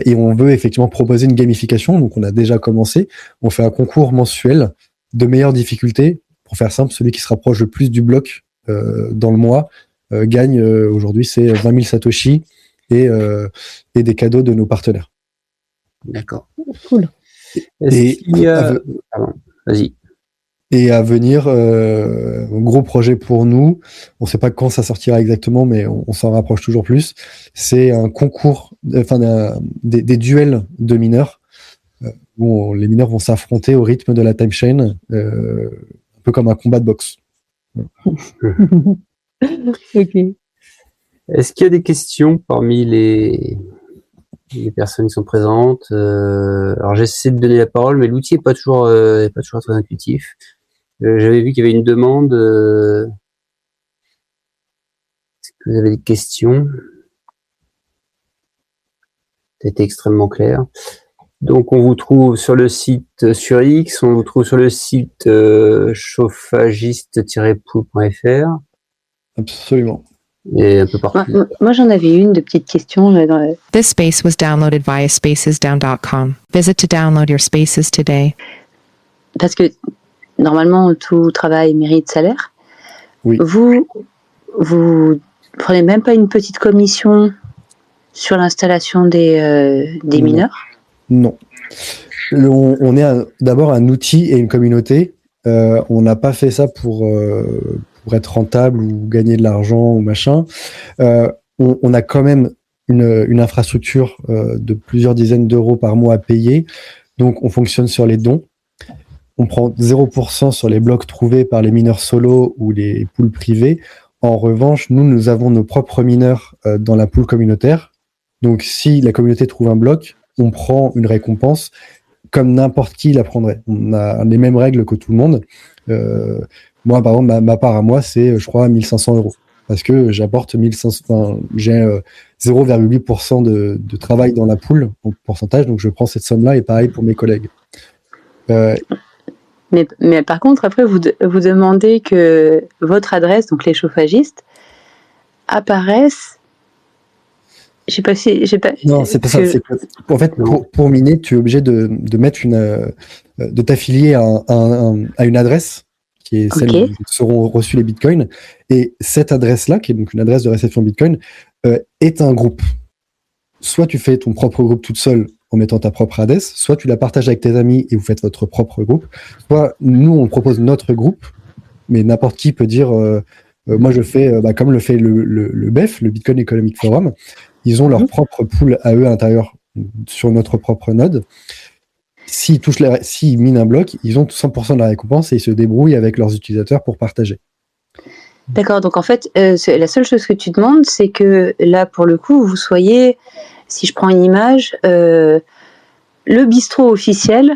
et on veut effectivement proposer une gamification. Donc on a déjà commencé. On fait un concours mensuel de meilleure difficulté. Pour faire simple, celui qui se rapproche le plus du bloc dans le mois gagne. Aujourd'hui, c'est 20 000 Satoshi et des cadeaux de nos partenaires. D'accord. Cool. Pardon. Vas-y. Et à venir, un gros projet pour nous, on ne sait pas quand ça sortira exactement, mais on s'en rapproche toujours plus. C'est un concours, des duels de mineurs, où les mineurs vont s'affronter au rythme de la time chain, un peu comme un combat de boxe. Ok. Est-ce qu'il y a des questions parmi les personnes qui sont présentes? Alors j'essaie de donner la parole, mais l'outil n'est pas toujours très intuitif. J'avais vu qu'il y avait une demande. Est-ce que vous avez des questions? Ça a été extrêmement clair. Donc on vous trouve sur le site sur X, on vous trouve sur le site chauffagiste-pool.fr. Absolument. Et un peu partout. Moi, j'en avais une de petite question. This space was downloaded via spacesdown.com. Visit to download your spaces today. Parce que normalement, tout travail mérite salaire. Oui. Vous prenez même pas une petite commission sur l'installation des mineurs? Non. On est d'abord un outil et une communauté. On n'a pas fait ça pour être rentable ou gagner de l'argent ou machin. On a quand même une infrastructure de plusieurs dizaines d'euros par mois à payer. Donc, on fonctionne sur les dons. On prend 0% sur les blocs trouvés par les mineurs solo ou les pools privés. En revanche, nous avons nos propres mineurs dans la pool communautaire. Donc, si la communauté trouve un bloc, on prend une récompense comme n'importe qui la prendrait. On a les mêmes règles que tout le monde. Moi, par exemple, ma part à moi, c'est, je crois, 1 500 €. Parce que j'apporte 1 500, enfin, j'ai 0,8% de travail dans la pool, en pourcentage, donc je prends cette somme-là, et pareil pour mes collègues. Mais par contre, après, vous demandez que votre adresse, donc les chauffagistes, apparaisse. J'ai pas. Non, c'est pas ça. En fait, pour miner, tu es obligé de mettre de t'affilier à une adresse qui est celle où seront reçus les bitcoins. Et cette adresse-là, qui est donc une adresse de réception bitcoin, est un groupe. Soit tu fais ton propre groupe toute seule en mettant ta propre adresse, soit tu la partages avec tes amis et vous faites votre propre groupe. Soit nous, on propose notre groupe, mais n'importe qui peut dire, moi je fais, comme le fait le BEF, le Bitcoin Economic Forum, ils ont leur propre pool à eux à l'intérieur sur notre propre node. S'ils minent un bloc, ils ont 100% de la récompense et ils se débrouillent avec leurs utilisateurs pour partager. D'accord, donc en fait, la seule chose que tu demandes, c'est que là, pour le coup, vous soyez, si je prends une image, le bistrot officiel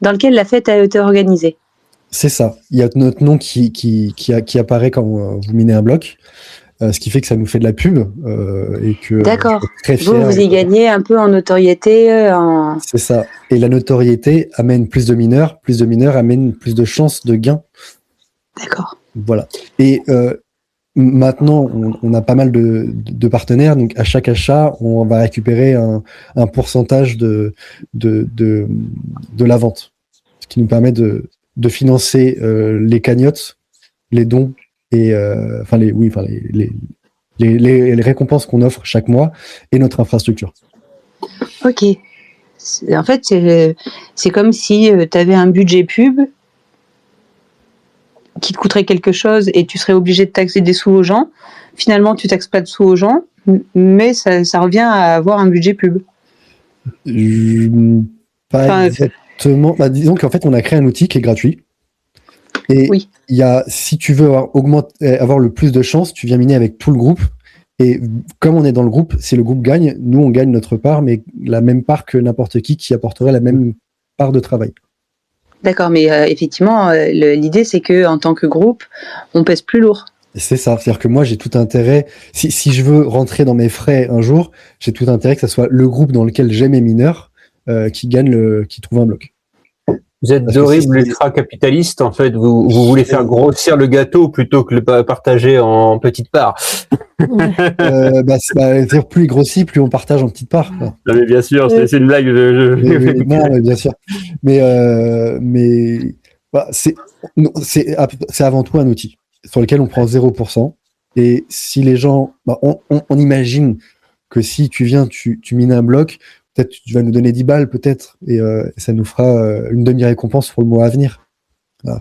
dans lequel la fête a été organisée. C'est ça. Il y a notre nom qui apparaît quand vous minez un bloc, ce qui fait que ça nous fait de la pub et que D'accord. je suis très fier. Vous y gagnez un peu en notoriété. C'est ça. Et la notoriété amène plus de mineurs amène plus de chances de gain. D'accord. Voilà. Et maintenant, on a pas mal de partenaires, donc à chaque achat, on va récupérer un pourcentage de la vente, ce qui nous permet de financer les cagnottes, les dons et les récompenses qu'on offre chaque mois et notre infrastructure. Ok. En fait, c'est comme si tu avais un budget pub qui te coûterait quelque chose et tu serais obligé de taxer des sous aux gens. Finalement, tu taxes pas de sous aux gens, mais ça revient à avoir un budget pub. Pas exactement. Bah, disons qu'en fait, on a créé un outil qui est gratuit. Et oui. Si tu veux avoir le plus de chance, tu viens miner avec tout le groupe. Et comme on est dans le groupe, si le groupe gagne, nous, on gagne notre part, mais la même part que n'importe qui apporterait la même part de travail. D'accord, mais effectivement, l'idée, c'est que en tant que groupe, on pèse plus lourd. C'est ça, c'est-à-dire que moi, j'ai tout intérêt, si je veux rentrer dans mes frais un jour, j'ai tout intérêt que ce soit le groupe dans lequel j'ai mes mineurs qui trouve un bloc. Vous êtes d'horribles ultra-capitalistes, en fait. Vous voulez faire grossir le gâteau plutôt que le partager en petites parts. Plus il grossit, plus on partage en petites parts. Non, mais bien sûr, c'est une blague. Non, mais bien sûr. C'est avant tout un outil sur lequel on prend 0%. Et si les gens, on imagine que si tu viens, tu mines un bloc, peut-être tu vas nous donner 10 balles, peut-être, et ça nous fera une demi-récompense pour le mois à venir. Voilà.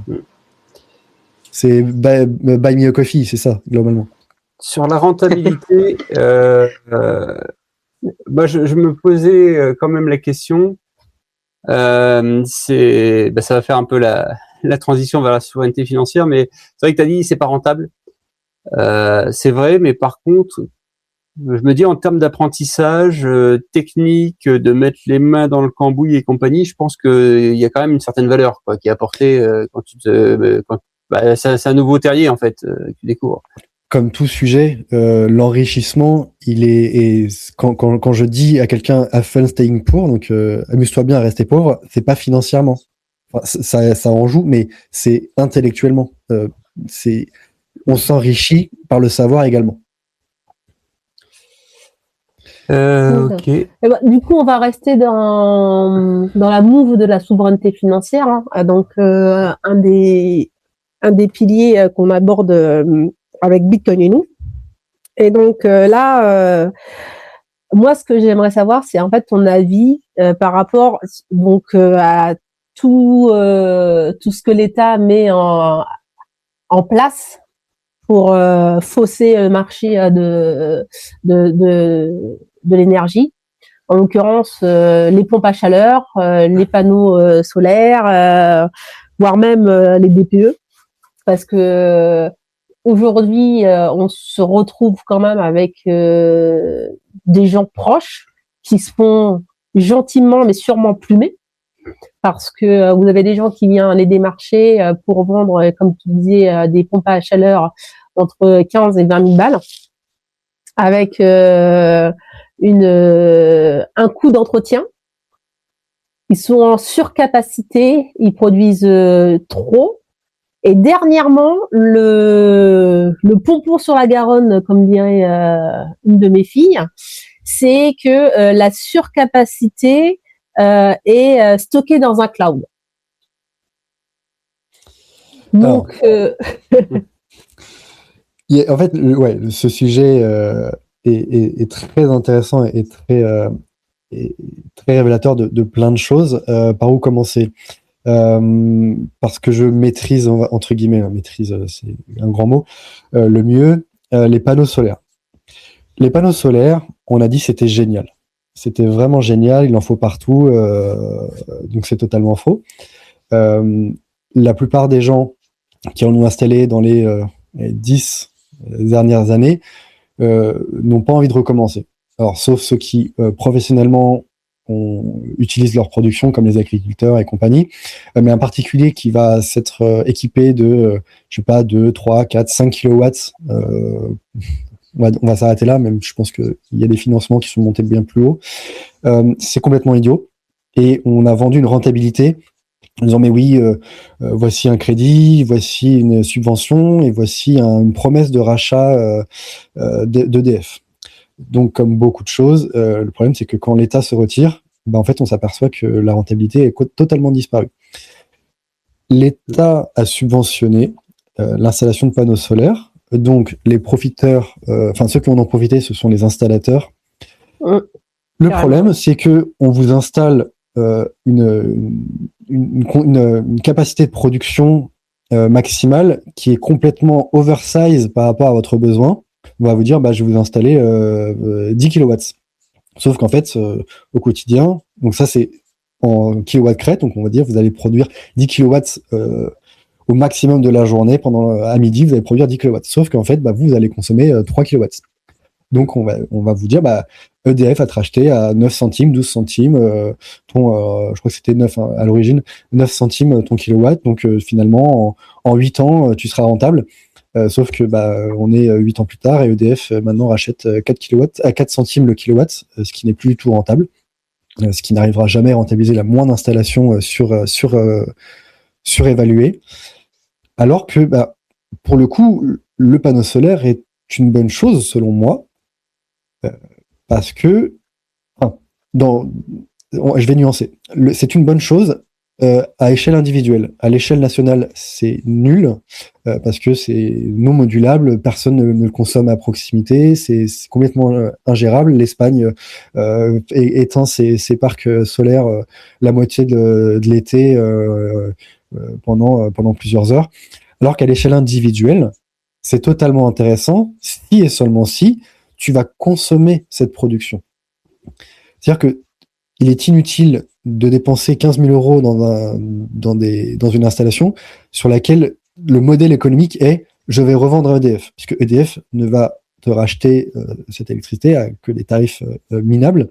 C'est buy me a coffee, c'est ça, globalement. Sur la rentabilité, moi, je me posais quand même la question. Ça va faire un peu la transition vers la souveraineté financière, mais c'est vrai que tu as dit c'est pas rentable. C'est vrai, mais par contre, je me dis en termes d'apprentissage technique, de mettre les mains dans le cambouis et compagnie, je pense qu'il y a quand même une certaine valeur qui est apportée c'est un nouveau terrier en fait que tu découvres. Comme tout sujet, l'enrichissement, quand je dis à quelqu'un have fun staying poor, donc amuse-toi bien à rester pauvre, c'est pas financièrement. Enfin, ça en joue, mais c'est intellectuellement. On s'enrichit par le savoir également. Ok. Du coup, on va rester dans la move de la souveraineté financière. Hein. Donc, un des piliers qu'on aborde avec Bitcoin et nous. Et donc là, moi, ce que j'aimerais savoir, c'est en fait ton avis par rapport à tout ce que l'État met en place pour fausser le marché de l'énergie. En l'occurrence, les pompes à chaleur, les panneaux solaires, voire même les DPE, parce que aujourd'hui, on se retrouve quand même avec des gens proches qui se font gentiment mais sûrement plumer, parce que vous avez des gens qui viennent les démarcher pour vendre, comme tu disais, des pompes à chaleur entre 15 et 20 000 balles, avec un coût d'entretien. Ils sont en surcapacité, ils produisent trop. Et dernièrement, le pompon sur la Garonne, comme dirait une de mes filles, c'est que la surcapacité est stockée dans un cloud. Donc, en fait, ce sujet est très intéressant et très révélateur de plein de choses. Par où commencer? Parce que je maîtrise, entre guillemets, maîtrise, c'est un grand mot, le mieux, les panneaux solaires. Les panneaux solaires, on a dit c'était génial. C'était vraiment génial, il en faut partout, donc c'est totalement faux. La plupart des gens qui en ont installé dans les 10 dernières années n'ont pas envie de recommencer. Alors, sauf ceux qui, professionnellement, utilisent leur production, comme les agriculteurs et compagnie, mais un particulier qui va s'être équipé de, je sais pas, 2, 3, 4, 5 kilowatts, on va s'arrêter là, même je pense qu'il y a des financements qui sont montés bien plus haut. C'est complètement idiot. Et on a vendu une rentabilité en disant mais oui, voici un crédit, voici une subvention et voici une promesse de rachat d'EDF. Donc comme beaucoup de choses, le problème c'est que quand l'État se retire, en fait on s'aperçoit que la rentabilité est totalement disparue. L'État a subventionné l'installation de panneaux solaires, donc les profiteurs, ceux qui en ont profité, ce sont les installateurs. Le problème c'est que on vous installe une capacité de production maximale qui est complètement oversize par rapport à votre besoin. On va vous dire, je vais vous installer 10 kilowatts. Sauf qu'en fait, au quotidien, donc ça c'est en kilowatts crête, donc on va dire vous allez produire 10 kilowatts au maximum de la journée. À midi, vous allez produire 10 kilowatts. Sauf qu'en fait, vous allez consommer 3 kilowatts. Donc on va vous dire, EDF a te racheté à 9 centimes, 12 centimes, je crois que c'était 9 à l'origine, 9 centimes ton kilowatt. Donc finalement, en 8 ans, tu seras rentable. Sauf que on est 8 ans plus tard et EDF maintenant rachète 4 kilowatts à 4 centimes le kilowatt, ce qui n'est plus du tout rentable, ce qui n'arrivera jamais à rentabiliser la moindre installation surévaluée. Alors que pour le coup, le panneau solaire est une bonne chose selon moi, parce que je vais nuancer. C'est une bonne chose à échelle individuelle. À l'échelle nationale, c'est nul parce que c'est non modulable, personne ne le consomme à proximité, c'est complètement ingérable. L'Espagne éteint ses parcs solaires la moitié de l'été pendant plusieurs heures, alors qu'à l'échelle individuelle, c'est totalement intéressant si et seulement si tu vas consommer cette production. C'est-à-dire que il est inutile de dépenser 15 000 euros dans une installation sur laquelle le modèle économique est je vais revendre à EDF, puisque EDF ne va te racheter cette électricité à que des tarifs minables.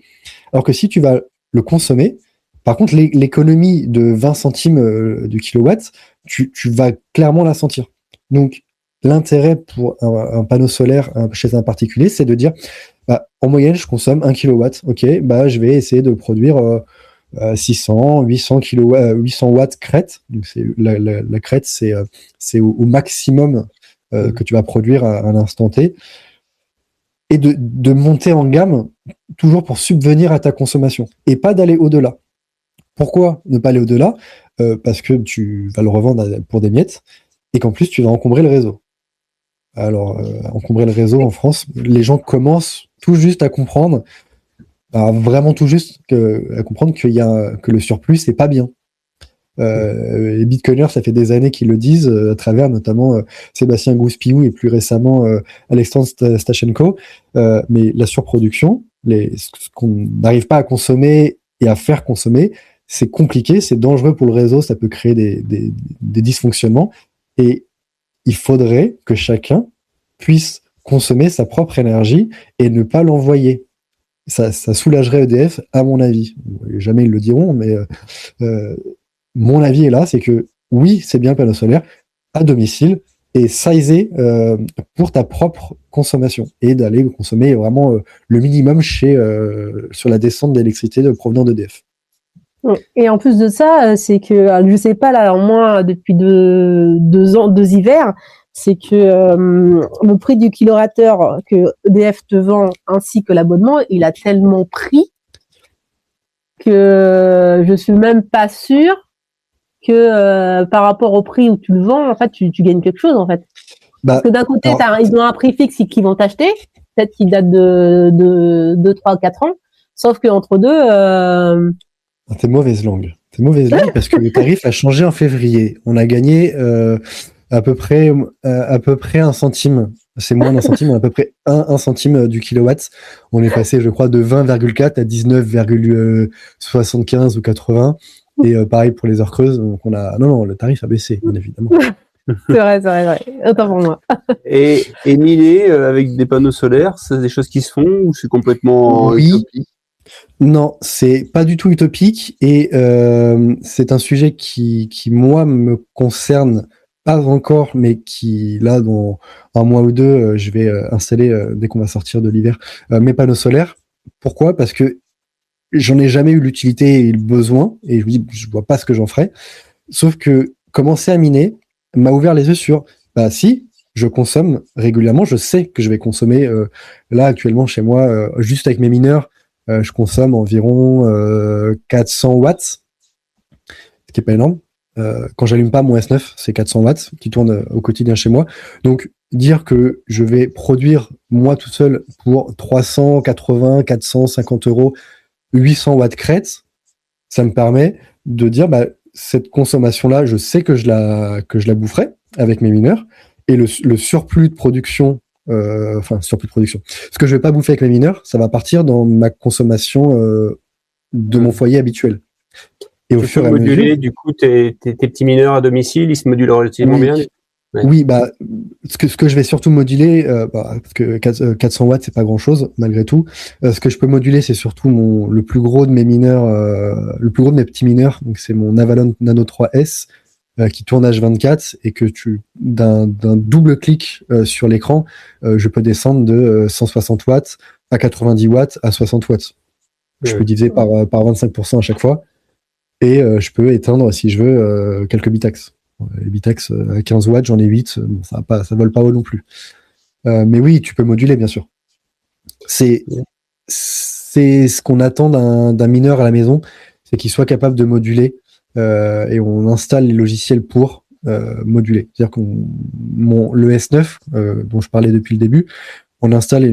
Alors que si tu vas le consommer, par contre, l'économie de 20 centimes du kilowatt, tu vas clairement la sentir. Donc, l'intérêt pour un panneau solaire chez un particulier, c'est de dire en moyenne, je consomme 1 kilowatt. Ok, je vais essayer de produire 600, 800 watts crête. Donc la crête, c'est au maximum que tu vas produire à l'instant T. Et de monter en gamme, toujours pour subvenir à ta consommation. Et pas d'aller au-delà. Pourquoi ne pas aller au-delà ? Parce que tu vas le revendre pour des miettes et qu'en plus, tu vas encombrer le réseau. Alors, encombrer le réseau en France, les gens commencent tout juste à comprendre, vraiment tout juste à comprendre que le surplus, c'est pas bien. Les bitcoiners, ça fait des années qu'ils le disent, à travers notamment Sébastien Gouspiou et plus récemment Alexandre Stachenko. Mais la surproduction, ce qu'on n'arrive pas à consommer et à faire consommer, c'est compliqué, c'est dangereux pour le réseau, ça peut créer des dysfonctionnements. Et il faudrait que chacun puisse consommer sa propre énergie et ne pas l'envoyer. Ça soulagerait EDF, à mon avis. Jamais ils le diront, mais mon avis est là, c'est que oui, c'est bien le panneau solaire à domicile et sizé pour ta propre consommation et d'aller consommer vraiment le minimum sur la descente d'électricité provenant d'EDF. Et en plus de ça, c'est que, je sais pas, là, au moins depuis deux hivers, c'est que le prix du kilowattheure que EDF te vend ainsi que l'abonnement, il a tellement pris que je suis même pas sûre que par rapport au prix où tu le vends, en fait, tu gagnes quelque chose, en fait. Parce que d'un côté, ils ont un prix fixe qu'ils vont t'acheter, peut-être qu'il date de 3 ou 4 ans, sauf qu'entre deux... T'es mauvaise langue. Parce que le tarif a changé en février. On a gagné à peu près 1 centime. C'est moins d'un centime, à peu près 1 centime du kilowatt. On est passé, je crois, de 20,4 à 19,75 ou 80. Et pareil pour les heures creuses. Donc non, le tarif a baissé, bien évidemment. C'est vrai. Autant pour moi. Et miner avec des panneaux solaires, c'est des choses qui se font ou c'est complètement Oui. utopique? Non, c'est pas du tout utopique et c'est un sujet qui moi me concerne pas encore, mais qui là dans un mois ou deux, je vais installer dès qu'on va sortir de l'hiver mes panneaux solaires. Pourquoi? Parce que j'en ai jamais eu l'utilité et le besoin et je me dis je vois pas ce que j'en ferais. Sauf que commencer à miner m'a ouvert les yeux sur bah si je consomme régulièrement, je sais que je vais consommer là actuellement chez moi juste avec mes mineurs. Je consomme environ 400 watts, ce qui est pas énorme. Quand j'allume pas mon S9, c'est 400 watts qui tournent au quotidien chez moi. Donc, dire que je vais produire moi tout seul pour 380, 450 euros, 800 watts crête, ça me permet de dire, bah, cette consommation-là, je sais que je la boufferai avec mes mineurs et le surplus de production surplus de production. Ce que je vais pas bouffer avec mes mineurs, ça va partir dans ma consommation de mon foyer habituel. Et au Tu fur peux et à moduler, mesure, du coup, tes petits mineurs à domicile, ils se modulent relativement Oui. bien. Ouais. oui, bah, ce que je vais surtout moduler, parce que 400 watts, c'est pas grand chose, malgré tout. Ce que je peux moduler, c'est surtout le plus gros de mes mineurs, le plus gros de mes petits mineurs. Donc, c'est mon Avalon Nano 3S, qui tourne H24 et que d'un double clic sur l'écran, je peux descendre de 160 watts à 90 watts à 60 watts. Je peux diviser par 25% à chaque fois et je peux éteindre, si je veux, quelques bitax. Les bitax à 15 watts, j'en ai 8, ça vole pas haut non plus. Mais oui, tu peux moduler, bien sûr. C'est ce qu'on attend d'un mineur à la maison, c'est qu'il soit capable de moduler et on installe les logiciels pour moduler. C'est-à-dire le S9 dont je parlais depuis le début, on installe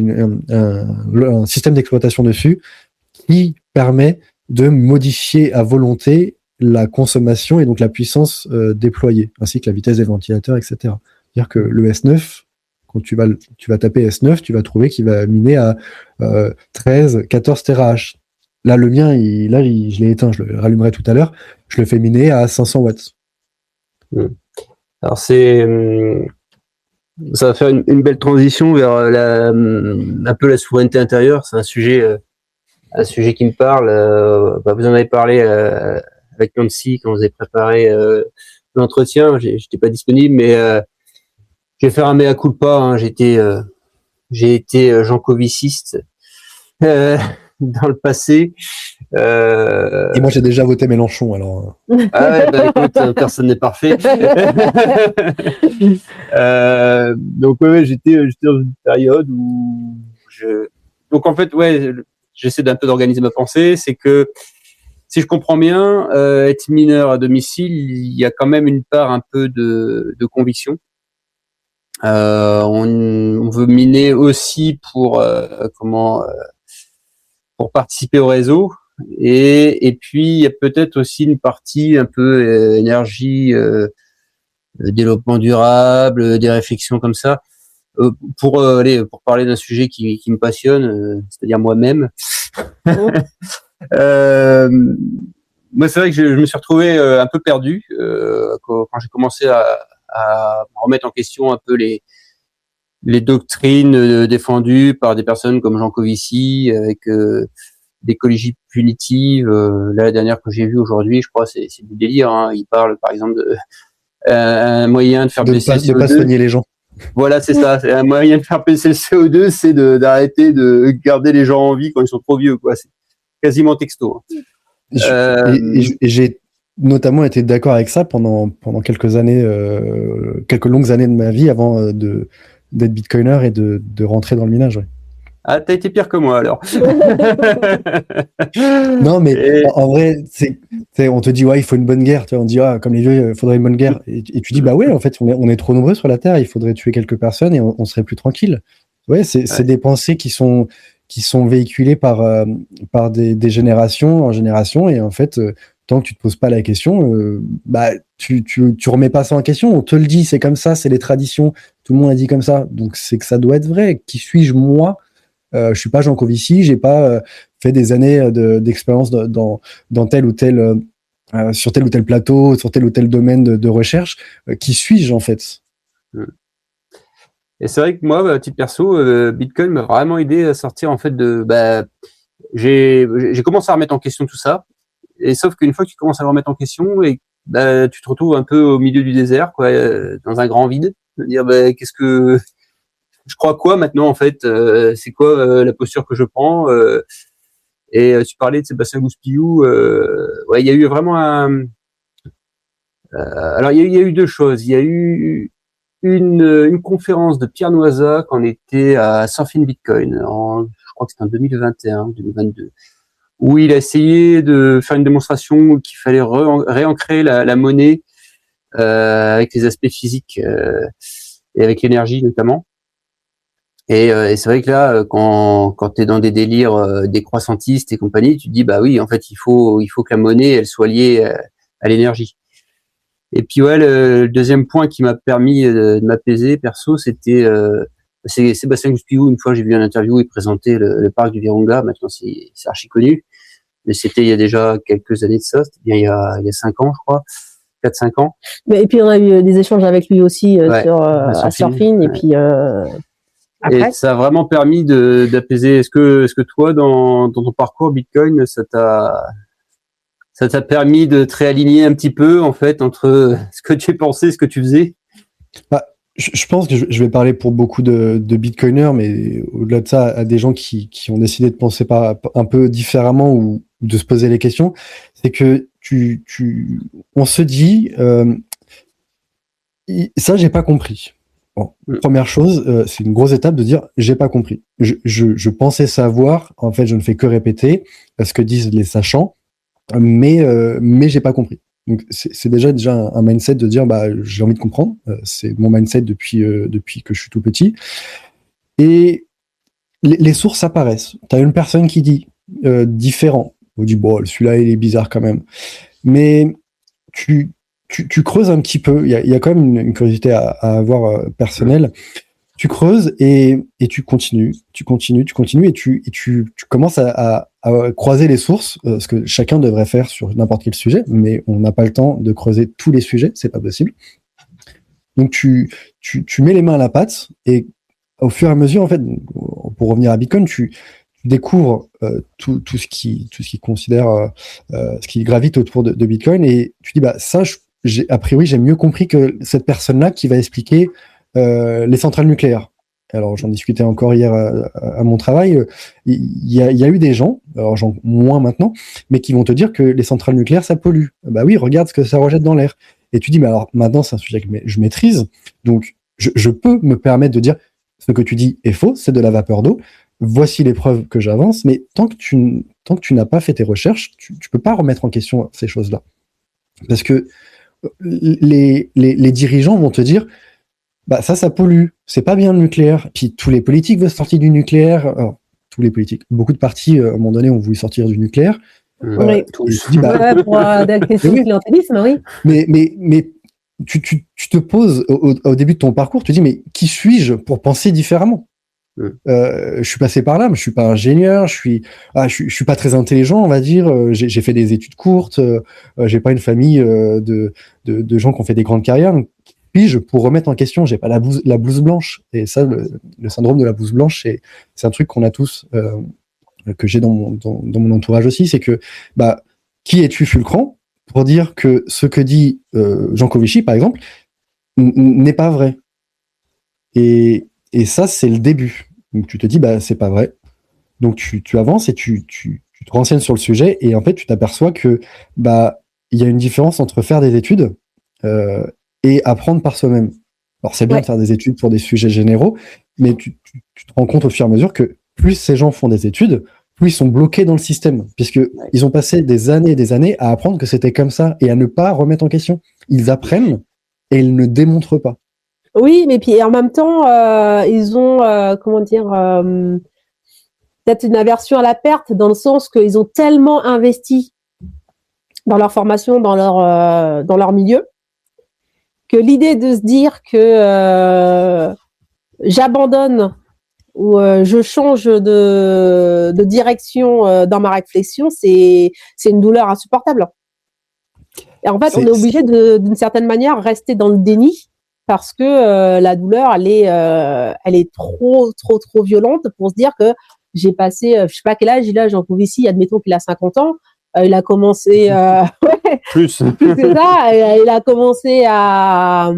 un système d'exploitation dessus qui permet de modifier à volonté la consommation et donc la puissance déployée, ainsi que la vitesse des ventilateurs, etc. C'est-à-dire que le S9, quand tu vas taper S9, tu vas trouver qu'il va miner à 13, 14 TRH. Là, le mien, je l'ai éteint, je le rallumerai tout à l'heure, je le fais miner à 500 watts. Alors, ça va faire une belle transition vers un peu la souveraineté intérieure. C'est un sujet qui me parle. Vous en avez parlé avec Nancy quand vous avez préparé l'entretien. J'étais pas disponible, mais je vais faire un mea culpa. Hein. J'ai été jean-coviciste dans le passé. Et moi, j'ai déjà voté Mélenchon, alors. Ah ouais, bah écoute, personne n'est parfait. Donc ouais, j'étais dans une période où donc en fait, ouais, j'essaie d'un peu d'organiser ma pensée. C'est que si je comprends bien, être mineur à domicile, il y a quand même une part un peu de conviction. On veut miner aussi pour participer au réseau. Et puis il y a peut-être aussi une partie un peu énergie, développement durable, des réflexions comme ça. Pour parler d'un sujet qui me passionne, c'est-à-dire moi-même. Moi, c'est vrai que je me suis retrouvé un peu perdu quand j'ai commencé à remettre en question un peu les doctrines défendues par des personnes comme Jean Covici, avec d'écologie punitive. Là, la dernière que j'ai vue aujourd'hui, je crois, c'est du délire. Hein. Il parle, par exemple, de un moyen de faire baisser le CO2. De pas soigner les gens. Voilà, c'est ça. C'est un moyen de faire baisser le CO2, c'est d'arrêter de garder les gens en vie quand ils sont trop vieux, quoi. C'est quasiment texto. Et j'ai notamment été d'accord avec ça pendant quelques années, quelques longues années de ma vie avant d'être bitcoiner et de rentrer dans le minage. Ouais. Ah, t'as été pire que moi alors. Non, mais en vrai, on te dit ouais, il faut une bonne guerre. Tu vois, on dit comme les vieux, il faudrait une bonne guerre. Et tu dis bah ouais, en fait, on est trop nombreux sur la terre. Il faudrait tuer quelques personnes et on serait plus tranquille. Ouais, c'est des pensées qui sont véhiculées par des générations en génération. Et en fait, tant que tu te poses pas la question, bah tu remets pas ça en question. On te le dit, c'est comme ça, c'est les traditions. Tout le monde a dit comme ça, donc c'est que ça doit être vrai. Qui suis-je moi? Je suis pas Jean Covici, j'ai pas fait des années d'expérience dans telle ou telle sur tel ou tel plateau, sur tel ou tel domaine de recherche. Qui suis-je en fait? Et c'est vrai que moi, à titre perso, Bitcoin m'a vraiment aidé à sortir en fait de. J'ai commencé à remettre en question tout ça. Et sauf qu'une fois que tu commences à le remettre en question, et tu te retrouves un peu au milieu du désert, quoi, dans un grand vide. De dire, qu'est-ce que je crois quoi maintenant en fait? C'est quoi la posture que je prends? Et tu parlais de Sébastien Gouspillou. Ouais, il y a eu vraiment un. Alors il y a eu deux choses. Il y a eu une conférence de Pierre Noisa quand on était à Surfing Bitcoin, je crois que c'était en 2021, 2022, où il a essayé de faire une démonstration qu'il fallait réancrer la monnaie avec les aspects physiques et avec l'énergie notamment. Et c'est vrai que là, quand tu es dans des délires décroissantistes et compagnie, tu te dis bah oui, en fait, il faut que la monnaie elle soit liée à l'énergie. Et puis ouais, le deuxième point qui m'a permis de m'apaiser perso, c'était c'est Sébastien Gouspillou. Une fois, j'ai vu une interview où il présentait le parc du Virunga. Maintenant, c'est archi connu, mais c'était il y a déjà quelques années de ça. C'était bien il y a 5 ans, je crois, 4-5 ans. Et puis on a eu des échanges avec lui aussi à Surfing. Ouais. Et puis après, et ça a vraiment permis d'apaiser. Est-ce que toi, dans ton parcours Bitcoin, ça t'a permis de te réaligner un petit peu, en fait, entre ce que tu pensais et ce que tu faisais? Je pense que je vais parler pour beaucoup de Bitcoiners, mais au-delà de ça, à des gens qui ont décidé de penser un peu différemment ou de se poser les questions, c'est que on se dit, ça, j'ai pas compris. Bon, première chose, c'est une grosse étape de dire, j'ai pas compris. Je pensais savoir, en fait, je ne fais que répéter ce que disent les sachants, mais j'ai pas compris. Donc c'est déjà un mindset de dire j'ai envie de comprendre. C'est mon mindset depuis que je suis tout petit. Et les sources apparaissent. Tu as une personne qui dit différent. On dit bon, celui-là il est bizarre quand même. Mais tu creuses un petit peu. Il y a quand même une curiosité à avoir personnelle. Tu creuses et tu continues et tu commences à croiser les sources, ce que chacun devrait faire sur n'importe quel sujet, mais on n'a pas le temps de creuser tous les sujets, c'est pas possible. Donc tu mets les mains à la pâte et au fur et à mesure, en fait, pour revenir à Bitcoin, tu découvres tout ce qui considère ce qui gravite autour de Bitcoin et tu dis ça, a priori j'ai mieux compris que cette personne-là qui va expliquer les centrales nucléaires. Alors j'en discutais encore hier à mon travail. Il y a eu des gens, alors moins maintenant, mais qui vont te dire que les centrales nucléaires ça pollue. Bah oui, regarde ce que ça rejette dans l'air. Et tu dis mais alors maintenant c'est un sujet que je maîtrise, donc je peux me permettre de dire ce que tu dis est faux, c'est de la vapeur d'eau. Voici les preuves que j'avance, mais tant que tu n'as pas fait tes recherches, tu peux pas remettre en question ces choses-là, parce que les dirigeants vont te dire ça pollue, c'est pas bien le nucléaire. Puis tous les politiques veulent sortir du nucléaire. Alors, tous les politiques, beaucoup de partis à un moment donné ont voulu sortir du nucléaire. Oui. Pour des questions de clientélisme, oui. Mais tu te poses au début de ton parcours, tu te dis mais qui suis-je pour penser différemment? Je suis passé par là, mais je suis pas ingénieur, je suis pas très intelligent, on va dire. J'ai fait des études courtes, j'ai pas une famille de gens qui ont fait des grandes carrières. Donc, puis-je pour remettre en question, j'ai pas la blouse blanche. Et ça, le syndrome de la blouse blanche, c'est un truc qu'on a tous, que j'ai dans mon entourage aussi, c'est que qui es-tu Fulcran pour dire que ce que dit Jean Covici, par exemple, n'est pas vrai. Et ça, c'est le début. Donc tu te dis c'est pas vrai. Donc tu avances et tu te renseignes sur le sujet et en fait tu t'aperçois que il y a une différence entre faire des études et apprendre par soi-même. Alors c'est bien de faire des études pour des sujets généraux, mais tu te rends compte au fur et à mesure que plus ces gens font des études, plus ils sont bloqués dans le système, puisque ils ont passé des années et des années à apprendre que c'était comme ça et à ne pas remettre en question. Ils apprennent et ils ne démontrent pas. Oui, mais puis en même temps, ils ont peut-être une aversion à la perte dans le sens qu'ils ont tellement investi dans leur formation, dans leur milieu, que l'idée de se dire que j'abandonne ou je change de direction dans ma réflexion, c'est une douleur insupportable. Et en fait, on est obligé d'une certaine manière rester dans le déni parce que la douleur, elle est trop violente pour se dire que j'ai passé, je sais pas quel âge il a, Jean Covici, admettons qu'il a 50 ans. Il a commencé, Plus que ça. Il a commencé à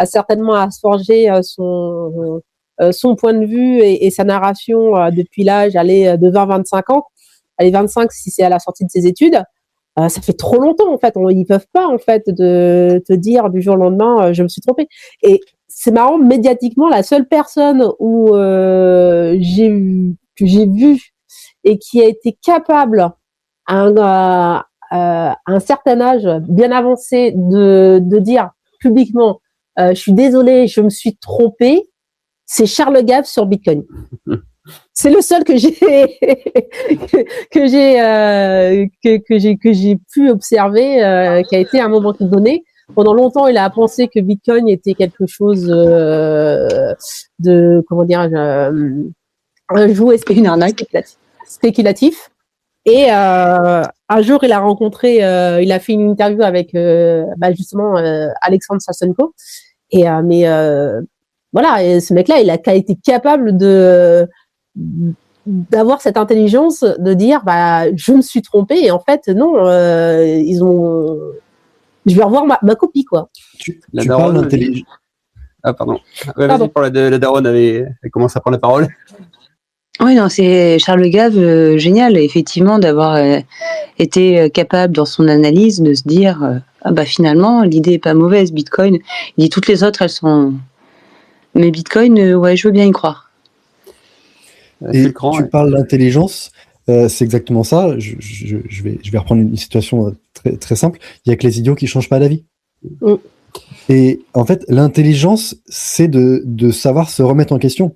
certainement à se forger son point de vue et sa narration depuis l'âge de 20-25 ans. Allez, 25 si c'est à la sortie de ses études. Ça fait trop longtemps en fait. Ils peuvent pas en fait de te dire du jour au lendemain je me suis trompée. Et c'est marrant, médiatiquement, la seule personne où que j'ai vu et qui a été capable à un certain âge bien avancé de dire publiquement je suis désolée, je me suis trompée, c'est Charles Gave sur Bitcoin. C'est le seul que j'ai pu observer qui a été à un moment donné. Pendant longtemps, il a pensé que Bitcoin était quelque chose de comment dire un jouet spéculatif. Et un jour, il a rencontré, il a fait une interview avec justement Alexandre Sassenko. Et voilà, et ce mec-là, il a été capable d'avoir cette intelligence de dire je me suis trompé et en fait non, je vais revoir ma copie quoi. Tu parles d'intelligence. Ah pardon. Ouais, vas-y, pour la daronne elle commence à prendre la parole. Oui, non, c'est Charles Gave, génial, effectivement, d'avoir été capable dans son analyse de se dire finalement, l'idée est pas mauvaise, Bitcoin. Il dit toutes les autres, elles sont. Mais Bitcoin, ouais, je veux bien y croire. Et tu parles d'intelligence, c'est exactement ça. Je vais reprendre une situation très, très simple. Il y a que les idiots qui changent pas d'avis. Et en fait, l'intelligence, c'est de savoir se remettre en question.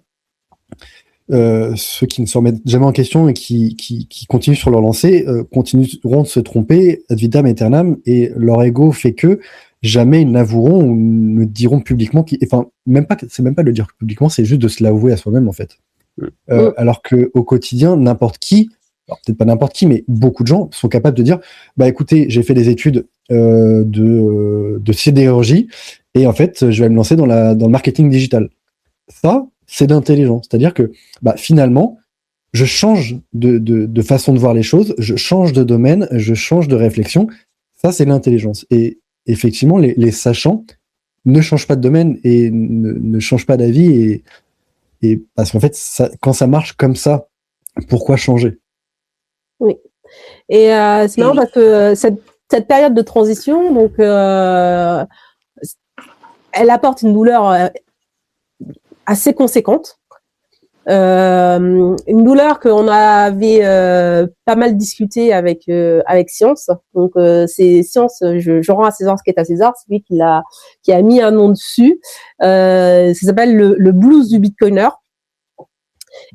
Ceux qui ne se remettent jamais en question et qui continuent sur leur lancée continueront de se tromper ad vitam aeternam, et leur ego fait que jamais ils n'avoueront ou ne diront publiquement c'est même pas de le dire publiquement, c'est juste de se l'avouer à soi-même en fait. Alors que au quotidien, n'importe qui, alors peut-être pas n'importe qui, mais beaucoup de gens sont capables de dire écoutez, j'ai fait des études de sidérurgie et en fait je vais me lancer dans le marketing digital. Ça, c'est d'intelligence. C'est-à-dire que finalement, je change de façon de voir les choses, je change de domaine, je change de réflexion. Ça, c'est l'intelligence. Et effectivement, les sachants ne changent pas de domaine et ne changent pas d'avis. Et parce qu'en fait, quand ça marche comme ça, pourquoi changer? Oui. Et c'est marrant parce que cette période de transition, donc, elle apporte une douleur assez conséquente. Une douleur qu'on avait pas mal discuté avec Science. Donc c'est Science, je rends à César ce qui est à César, c'est lui qui a mis un nom dessus. Ça s'appelle le blues du Bitcoiner.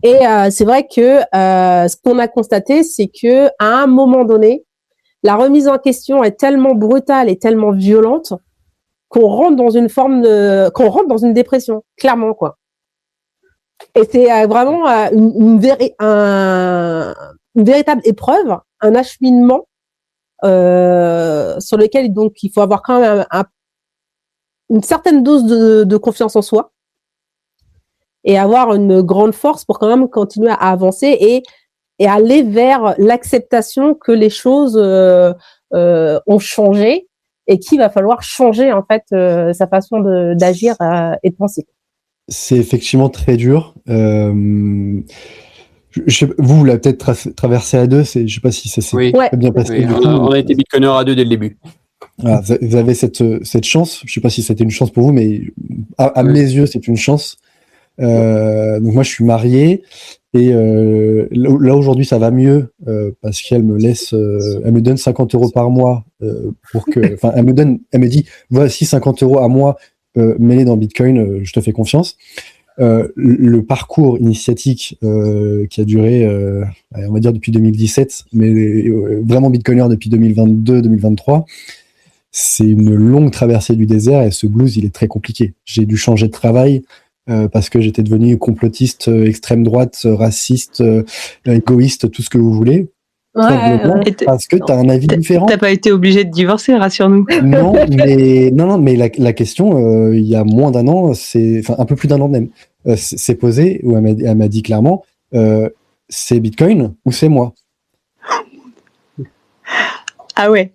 Et c'est vrai que ce qu'on a constaté, c'est que à un moment donné, la remise en question est tellement brutale et tellement violente qu'on rentre dans une dépression, clairement quoi. Et c'est vraiment une véritable épreuve, un acheminement sur lequel donc il faut avoir quand même une certaine dose de confiance en soi et avoir une grande force pour quand même continuer à avancer et aller vers l'acceptation que les choses ont changé et qu'il va falloir changer en fait sa façon d'agir et de penser. C'est effectivement très dur. Vous l'avez peut-être traversé à deux. Je sais pas si ça s'est bien passé. Oui, on a été bitcoiner à deux dès le début. Voilà, vous avez cette chance. Je sais pas si c'était une chance pour vous, mais à mes yeux, c'est une chance. Donc moi, je suis marié et là aujourd'hui, ça va mieux parce qu'elle me laisse, elle me donne 50 € par mois pour que, enfin, elle me dit, voici 50 € à moi. Mêlé dans Bitcoin, je te fais confiance. Le parcours initiatique qui a duré, on va dire depuis 2017, mais vraiment Bitcoiner depuis 2022-2023, c'est une longue traversée du désert et ce blues, il est très compliqué. J'ai dû changer de travail parce que j'étais devenu complotiste, extrême droite, raciste, égoïste, tout ce que vous voulez. Simplement parce que tu as un avis différent. T'as pas été obligé de divorcer, rassure-nous. Non, mais la question, il y a moins d'un an, un peu plus d'un an même, c'est posé où elle m'a dit clairement, c'est Bitcoin ou c'est moi. Ah ouais.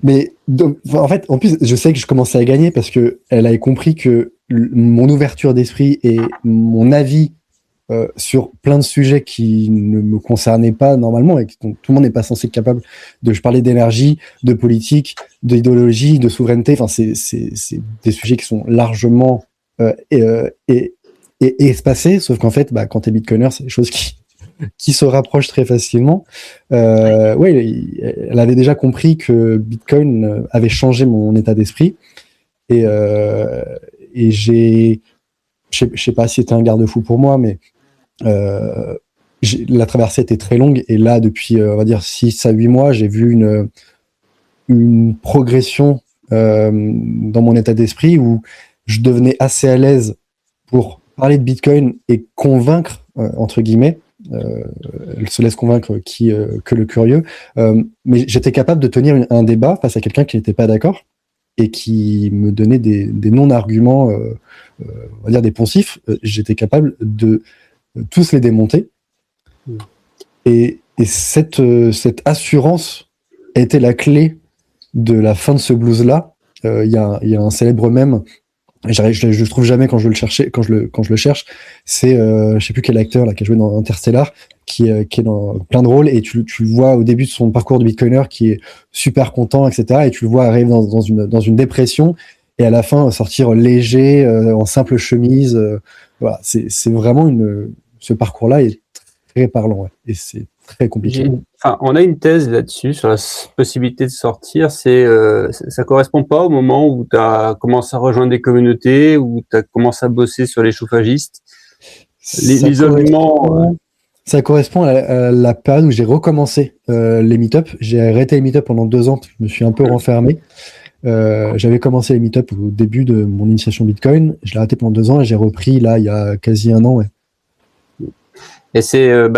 Mais donc, en fait, en plus, je sais que je commençais à gagner parce que elle avait compris que mon ouverture d'esprit et mon avis sur plein de sujets qui ne me concernaient pas normalement et dont tout le monde n'est pas censé être capable de. Je parlais d'énergie, de politique, d'idéologie, de souveraineté. Enfin, c'est des sujets qui sont largement espacés. Sauf qu'en fait, quand t'es bitcoiner, c'est des choses qui se rapprochent très facilement. Oui, elle avait déjà compris que Bitcoin avait changé mon état d'esprit et je sais pas si c'était un garde-fou pour moi, mais la traversée était très longue et là, depuis, on va dire 6 à 8 mois, j'ai vu une progression dans mon état d'esprit où je devenais assez à l'aise pour parler de Bitcoin et convaincre, entre guillemets, elle se laisse convaincre que le curieux, mais j'étais capable de tenir un débat face à quelqu'un qui n'était pas d'accord et qui me donnait des non-arguments, on va dire des poncifs. J'étais capable de tous les démonter. Et cette assurance a été la clé de la fin de ce blues-là. Il y a un célèbre mème, je le trouve jamais quand je le cherche. C'est je sais plus quel acteur là qui a joué dans Interstellar, qui est dans plein de rôles, et tu le vois au début de son parcours de bitcoiner qui est super content, etc. Et tu le vois arriver dans une dépression et à la fin sortir léger en simple chemise. Voilà, c'est vraiment ce parcours-là est très parlant, ouais, et c'est très compliqué. On a une thèse là-dessus sur la possibilité de sortir. Ça correspond pas au moment où tu as commencé à rejoindre des communautés, où tu as commencé à bosser sur les chauffagistes. L'isolement. Ça correspond à la période où j'ai recommencé les meet-up. J'ai arrêté les meet-up pendant 2 ans. Je me suis un peu renfermé. J'avais commencé les meet-up au début de mon initiation Bitcoin. Je l'ai arrêté pendant 2 ans et j'ai repris là il y a quasi 1 an. Ouais. Et c'est un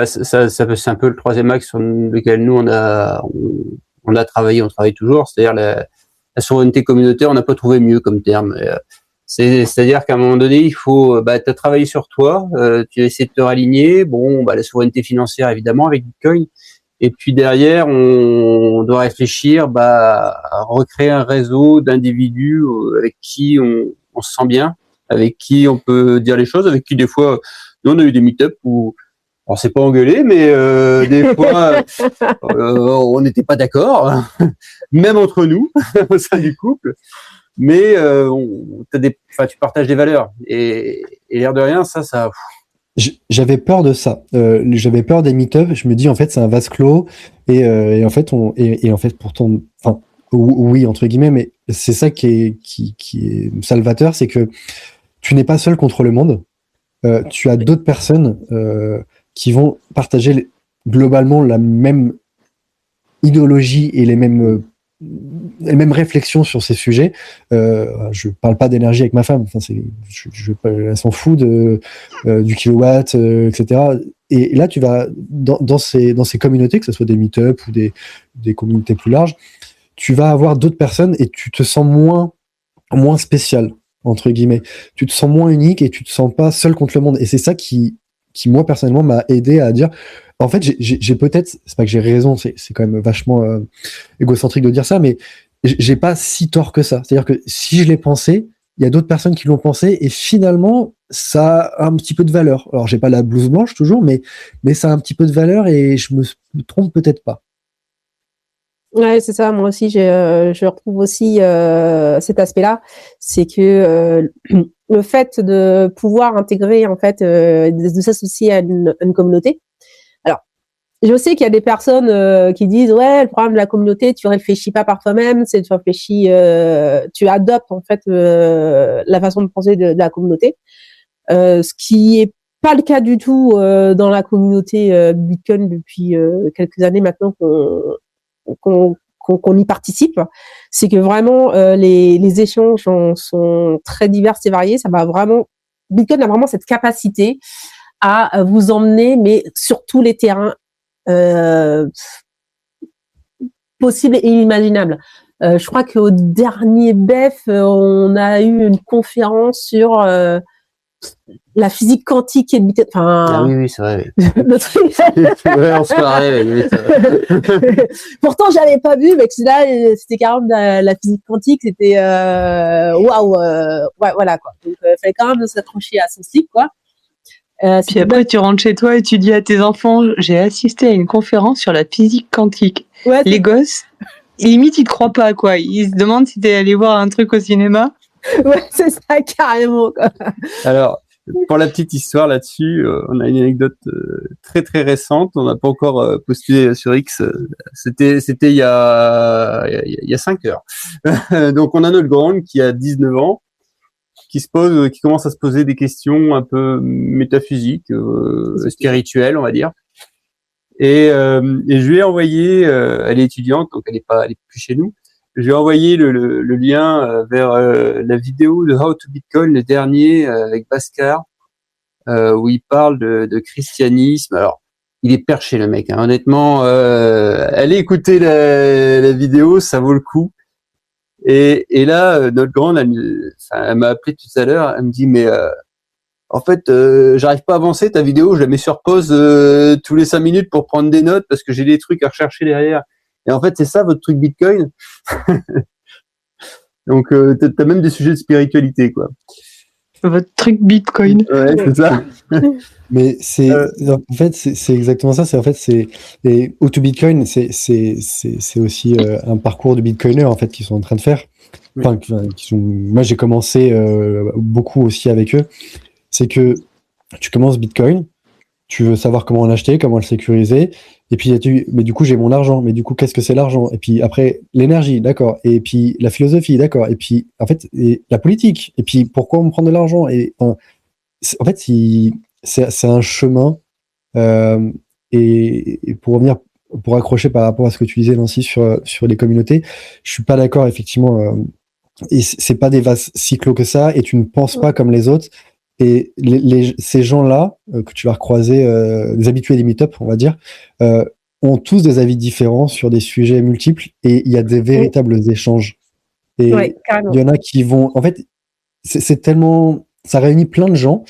peu le troisième axe sur lequel nous on a travaillé, on travaille toujours, c'est-à-dire la souveraineté communautaire. On n'a pas trouvé mieux comme terme. C'est-à-dire qu'à un moment donné, il faut, tu as travaillé sur toi, tu as essayé de te raligner. Bon, la souveraineté financière évidemment avec Bitcoin. Et puis derrière, on doit réfléchir à recréer un réseau d'individus avec qui on se sent bien, avec qui on peut dire les choses, avec qui des fois, nous on a eu des meet-up où on s'est pas engueulé, mais des fois on n'était pas d'accord, même entre nous au sein du couple. Mais tu partages des valeurs et l'air de rien, ça. J'avais peur de ça. J'avais peur des meet-up. Je me dis en fait c'est un vase clos et en fait pourtant, enfin oui entre guillemets, mais c'est ça qui est salvateur, c'est que tu n'es pas seul contre le monde. Tu as d'autres personnes qui vont partager globalement la même idéologie et les mêmes réflexions sur ces sujets. Je parle pas d'énergie avec ma femme. Enfin, elle s'en fout du kilowatt, etc. Et là, tu vas dans ces communautés, que ce soit des meet-up ou des communautés plus larges, tu vas avoir d'autres personnes et tu te sens moins spécial, entre guillemets. Tu te sens moins unique et tu te sens pas seul contre le monde. Et c'est ça qui moi personnellement m'a aidé à dire. En fait, j'ai peut-être, c'est pas que j'ai raison, c'est quand même vachement égocentrique de dire ça, mais j'ai pas si tort que ça. C'est-à-dire que si je l'ai pensé, il y a d'autres personnes qui l'ont pensé, et finalement, ça a un petit peu de valeur. Alors, j'ai pas la blouse blanche toujours, mais ça a un petit peu de valeur et je me trompe peut-être pas. Ouais, c'est ça. Moi aussi, je retrouve aussi cet aspect-là, c'est que le fait de pouvoir intégrer, en fait, de s'associer à une communauté. Alors, je sais qu'il y a des personnes qui disent ouais, le problème de la communauté, tu réfléchis pas par toi-même, c'est tu réfléchis, tu adoptes en fait la façon de penser de la communauté, ce qui est pas le cas du tout dans la communauté Bitcoin depuis quelques années maintenant qu'on y participe. C'est que vraiment les échanges sont très divers et variés. Ça va vraiment, Bitcoin a vraiment cette capacité à vous emmener, mais sur tous les terrains possible et inimaginable. Je crois qu'au dernier BEF, on a eu une conférence sur la physique quantique et Ah oui, c'est vrai. le truc. Ouais, on se parlait. Pourtant, j'avais pas vu, mais que là, c'était carrément de la physique quantique, c'était waouh, ouais, voilà quoi. Donc, il fallait quand même s'accrocher à son cycle, quoi. Puis après, tu rentres chez toi et tu dis à tes enfants, j'ai assisté à une conférence sur la physique quantique. Ouais, les gosses, limite, ils te croient pas, quoi. Ils se demandent si t'es allé voir un truc au cinéma. ouais, c'est ça, carrément, quoi. Alors, pour la petite histoire là-dessus, on a une anecdote très très récente. On n'a pas encore postulé sur X. C'était il y a 5 heures. Donc, on a notre grande qui a 19 ans, qui commence à se poser des questions un peu métaphysiques, spirituelles, on va dire. Et je lui ai envoyé, elle est étudiante, donc elle est plus chez nous. Je lui ai envoyé le lien vers la vidéo de How to Bitcoin, le dernier avec Bhaskar, où il parle de christianisme. Alors, il est perché le mec, hein. Honnêtement. Allez écouter la vidéo, ça vaut le coup. Et là, notre grande, elle m'a appelé tout à l'heure. Elle me dit, mais en fait, j'arrive pas à avancer. Ta vidéo, je la mets sur pause tous les 5 minutes pour prendre des notes parce que j'ai des trucs à rechercher derrière. Et en fait, c'est ça votre truc Bitcoin. Donc, t'as même des sujets de spiritualité, quoi. Votre truc Bitcoin. Ouais, c'est ça. Mais en fait, c'est exactement ça. Et Auto Bitcoin, c'est aussi un parcours de Bitcoiners en fait qu'ils sont en train de faire. Enfin, moi, j'ai commencé beaucoup aussi avec eux. C'est que tu commences Bitcoin, tu veux savoir comment l'acheter, comment le sécuriser, et puis mais du coup j'ai mon argent, mais du coup qu'est-ce que c'est l'argent? Et puis après l'énergie, d'accord, et puis la philosophie, d'accord, et puis en fait la politique, et puis pourquoi on me prend de l'argent? Et en fait c'est un chemin, et pour revenir, pour accrocher par rapport à ce que tu disais Nancy sur les communautés, je suis pas d'accord effectivement, et c'est pas des vases si clos que ça, et tu ne penses pas comme les autres. Et ces gens-là que tu vas recroiser, des habitués des meet-up, on va dire, ont tous des avis différents sur des sujets multiples et il y a des véritables échanges. Et Ouais, carrément. il y en a qui vont... En fait, c'est tellement... Ça réunit plein de gens,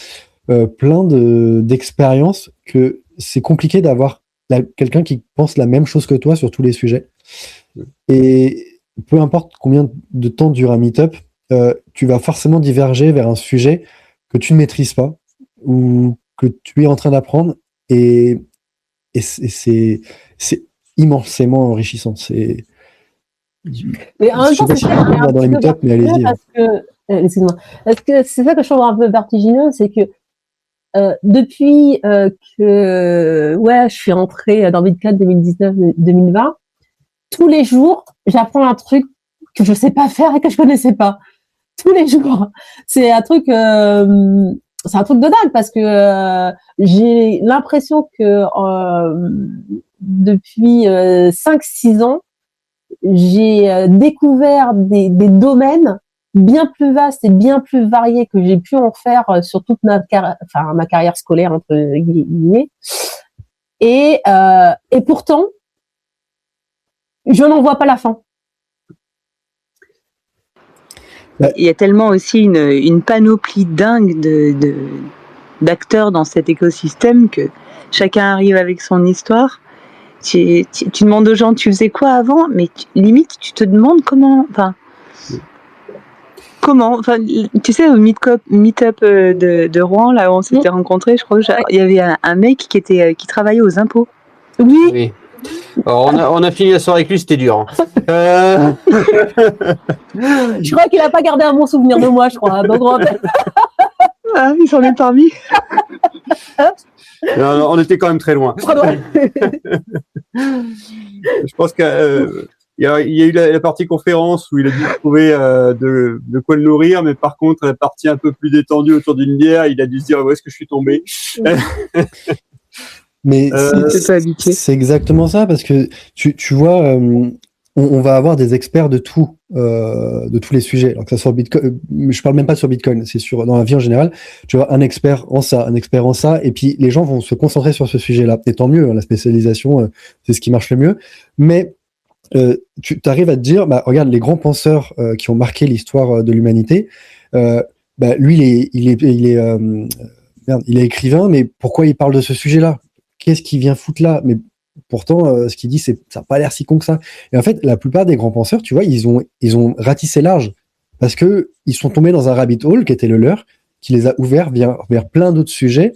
plein d'expériences que c'est compliqué d'avoir quelqu'un qui pense la même chose que toi sur tous les sujets. Et peu importe combien de temps dure un meet-up, tu vas forcément diverger vers un sujet que tu ne maîtrises pas ou que tu es en train d'apprendre et c'est immensément enrichissant. Mais en même temps, c'est ça qui est un dans les petit peu meet-up, mais allez-y. parce que, excuse-moi, parce que c'est ça que je trouve un peu vertigineux, c'est que depuis que je suis entrée dans Bitcoin 2019-2020, tous les jours, j'apprends un truc que je sais pas faire et que je connaissais pas. Tous les jours. C'est un truc de dingue parce que j'ai l'impression que depuis 5-6 ans, j'ai découvert des domaines bien plus vastes et bien plus variés que j'ai pu en faire sur toute ma carrière scolaire entre guillemets. Et pourtant, je n'en vois pas la fin. Il y a tellement aussi une panoplie dingue d'acteurs dans cet écosystème que chacun arrive avec son histoire. Tu demandes aux gens, tu faisais quoi avant? Mais limite, tu te demandes comment, tu sais, au meet-up de Rouen, là où on s'était rencontrés, je crois il y avait un mec qui travaillait aux impôts. Oui. Alors, on a fini la soirée avec lui, c'était dur. Hein. Je crois qu'il n'a pas gardé un bon souvenir de moi, je crois. Donc, ah, il s'en est parmi. Non, on était quand même très loin. Je pense qu'il y a eu la partie conférence où il a dû trouver de quoi le nourrir, mais par contre, la partie un peu plus détendue autour d'une bière, il a dû se dire où est-ce que je suis tombé. Mais c'est exactement ça, parce que tu vois, on va avoir des experts de tous les sujets. Alors que ça soit Bitcoin, je parle même pas sur Bitcoin, c'est dans la vie en général. Tu vois, un expert en ça, et puis les gens vont se concentrer sur ce sujet-là. Et tant mieux, la spécialisation, c'est ce qui marche le mieux. Mais tu arrives à te dire, bah, regarde, les grands penseurs qui ont marqué l'histoire de l'humanité, bah, lui, il est écrivain, mais pourquoi il parle de ce sujet-là? Qu'est-ce qu'il vient foutre là? Mais pourtant, ce qu'il dit, ça n'a pas l'air si con que ça. Et en fait, la plupart des grands penseurs, tu vois, ils ont ratissé large parce que ils sont tombés dans un rabbit hole qui était le leur, qui les a ouverts vers plein d'autres sujets,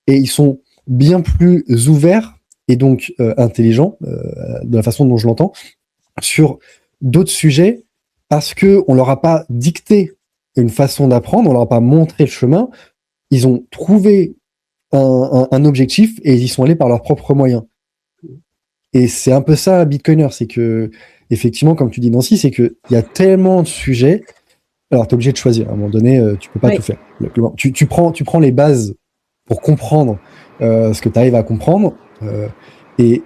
et ils sont bien plus ouverts et donc intelligents, de la façon dont je l'entends, sur d'autres sujets, parce que on leur a pas dicté une façon d'apprendre, on leur a pas montré le chemin. Ils ont trouvé un objectif et ils y sont allés par leurs propres moyens. Et c'est un peu ça, Bitcoiner, c'est que, effectivement, comme tu dis, Nancy, c'est que il y a tellement de sujets. Alors, tu es obligé de choisir. À un moment donné, tu peux pas tout faire. Tu prends les bases pour comprendre ce que tu arrives à comprendre, et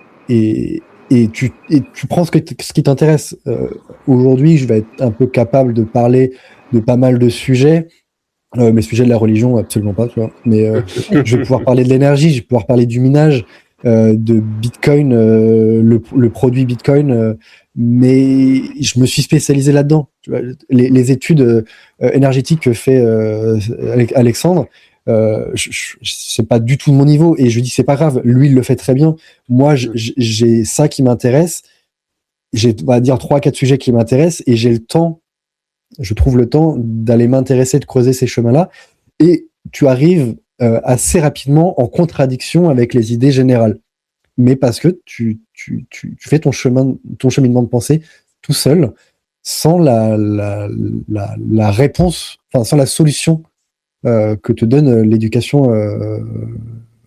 tu prends ce qui t'intéresse. Aujourd'hui, je vais être un peu capable de parler de pas mal de sujets. Mes sujets de la religion, absolument pas, tu vois. Mais je vais pouvoir parler de l'énergie, je vais pouvoir parler du minage, de Bitcoin, le produit Bitcoin, mais je me suis spécialisé là-dedans. Tu vois, les études énergétiques que fait Alexandre, c'est pas du tout de mon niveau, et je dis c'est pas grave, lui il le fait très bien. Moi, j'ai ça qui m'intéresse. J'ai, on va dire, 3-4 sujets qui m'intéressent, et j'ai le temps. Je trouve le temps d'aller m'intéresser, de creuser ces chemins-là, et tu arrives assez rapidement en contradiction avec les idées générales. Mais parce que tu fais ton cheminement de pensée tout seul, sans la réponse, enfin sans la solution que te donne l'éducation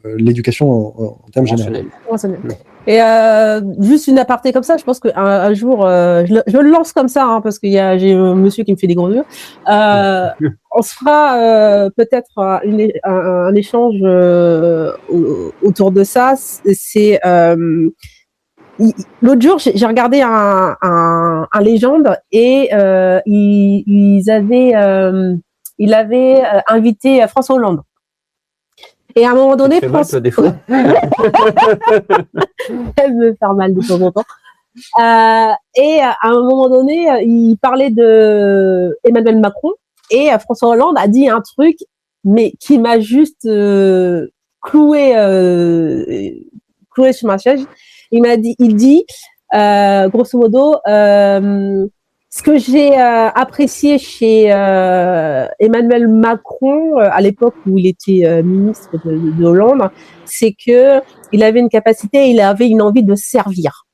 en termes généraux. Et juste une aparté comme ça, je pense qu'un jour, je le lance comme ça, hein, parce j'ai un monsieur qui me fait des gros yeux. On se fera peut-être un échange autour de ça. C'est l'autre jour, j'ai regardé un légende, et il avait invité François Hollande. Et à un moment donné, Elle me faire mal de temps en temps. Et à un moment donné, il parlait de Emmanuel Macron, et François Hollande a dit un truc, mais qui m'a juste cloué sur ma chaise. Il dit, grosso modo, ce que j'ai apprécié chez Emmanuel Macron à l'époque où il était ministre de Hollande, c'est que il avait une capacité, il avait une envie de servir.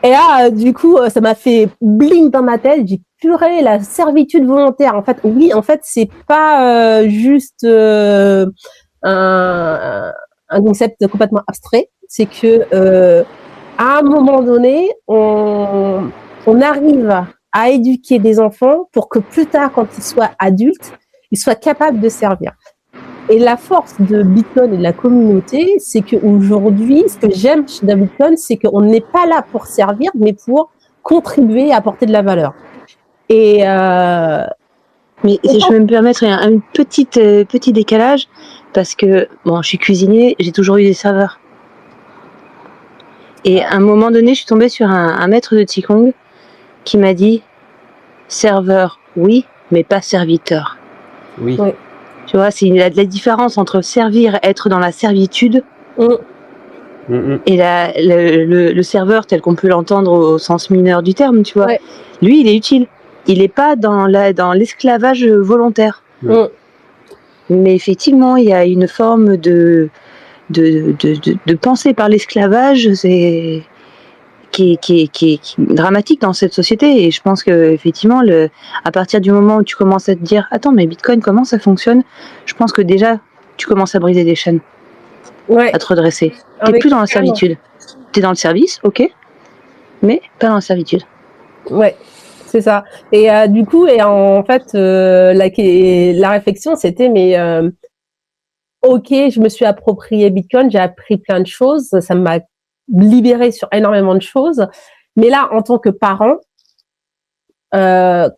Et là, du coup, ça m'a fait bling dans ma tête. J'ai purée, la servitude volontaire. En fait, oui, en fait, c'est pas juste un concept complètement abstrait. C'est que à un moment donné, on arrive à éduquer des enfants pour que plus tard, quand ils soient adultes, ils soient capables de servir. Et la force de Bitcoin et de la communauté, c'est qu'aujourd'hui, ce que j'aime chez Bitcoin, c'est qu'on n'est pas là pour servir, mais pour contribuer et apporter de la valeur. Et mais si je peux me permettre un petit décalage, parce que bon, je suis cuisinier, j'ai toujours eu des serveurs. Et à un moment donné, je suis tombée sur un maître de Qigong qui m'a dit serveur, oui, mais pas serviteur. Oui. Tu vois, c'est la différence entre servir, être dans la servitude, et le serveur tel qu'on peut l'entendre au sens mineur du terme, tu vois. Ouais. Lui, il est utile. Il n'est pas dans l'esclavage volontaire. Mais effectivement, il y a une forme de pensée par l'esclavage, qui est dramatique dans cette société. Et je pense que effectivement, à partir du moment où tu commences à te dire attends, mais Bitcoin, comment ça fonctionne, je pense que déjà tu commences à briser des chaînes, à te redresser. T'es plus dans la servitude, t'es dans le service, ok, mais pas dans la servitude. Ouais, c'est ça. Et du coup, en fait, la réflexion, c'était mais ok, je me suis approprié Bitcoin, j'ai appris plein de choses, ça m'a libéré sur énormément de choses, mais là, en tant que parent,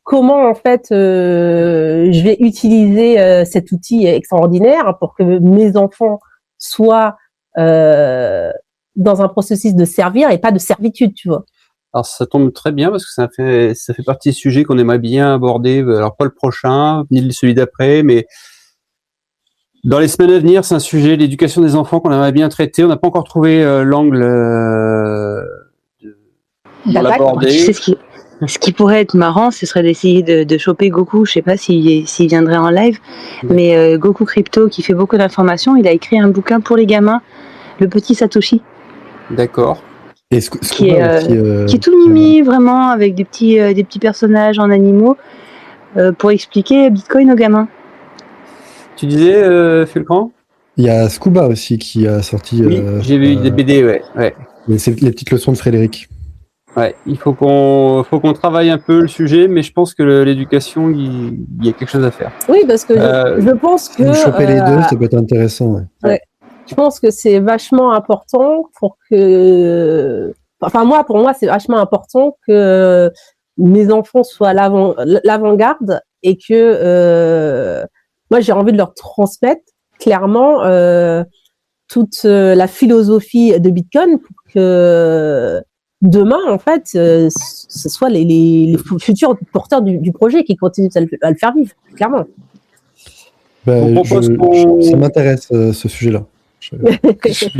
comment en fait je vais utiliser cet outil extraordinaire pour que mes enfants soient dans un processus de servir et pas de servitude, tu vois. Alors ça tombe très bien parce que ça fait partie des sujets qu'on aimerait bien aborder. Alors pas le prochain, ni celui d'après, mais dans les semaines à venir, c'est un sujet, l'éducation des enfants, qu'on aimerait bien traiter. On n'a pas encore trouvé l'angle pour l'aborder. Tu sais, ce qui pourrait être marrant, ce serait d'essayer de choper Goku. Je sais pas s'il viendrait en live, mais Goku Crypto, qui fait beaucoup d'informations, il a écrit un bouquin pour les gamins, Le Petit Satoshi. D'accord. Et qui est tout mimi, vraiment, avec des petits personnages en animaux, pour expliquer Bitcoin aux gamins. Tu disais, Fulcran ? Il y a Scuba aussi qui a sorti. Oui, j'ai vu des BD, ouais. Mais c'est les petites leçons de Frédéric. Ouais, il faut qu'on travaille un peu le sujet, mais je pense que l'éducation, il y a quelque chose à faire. Oui, parce que je pense que... Si vous chopez les deux, ça peut être intéressant. Ouais. Je pense que c'est vachement important pour que... Enfin, pour moi, c'est vachement important que mes enfants soient à l'avant-garde et que moi, j'ai envie de leur transmettre clairement toute la philosophie de Bitcoin pour que demain, en fait, ce soit les futurs porteurs du projet qui continuent à le faire vivre, clairement. Ça m'intéresse, ce sujet-là. Je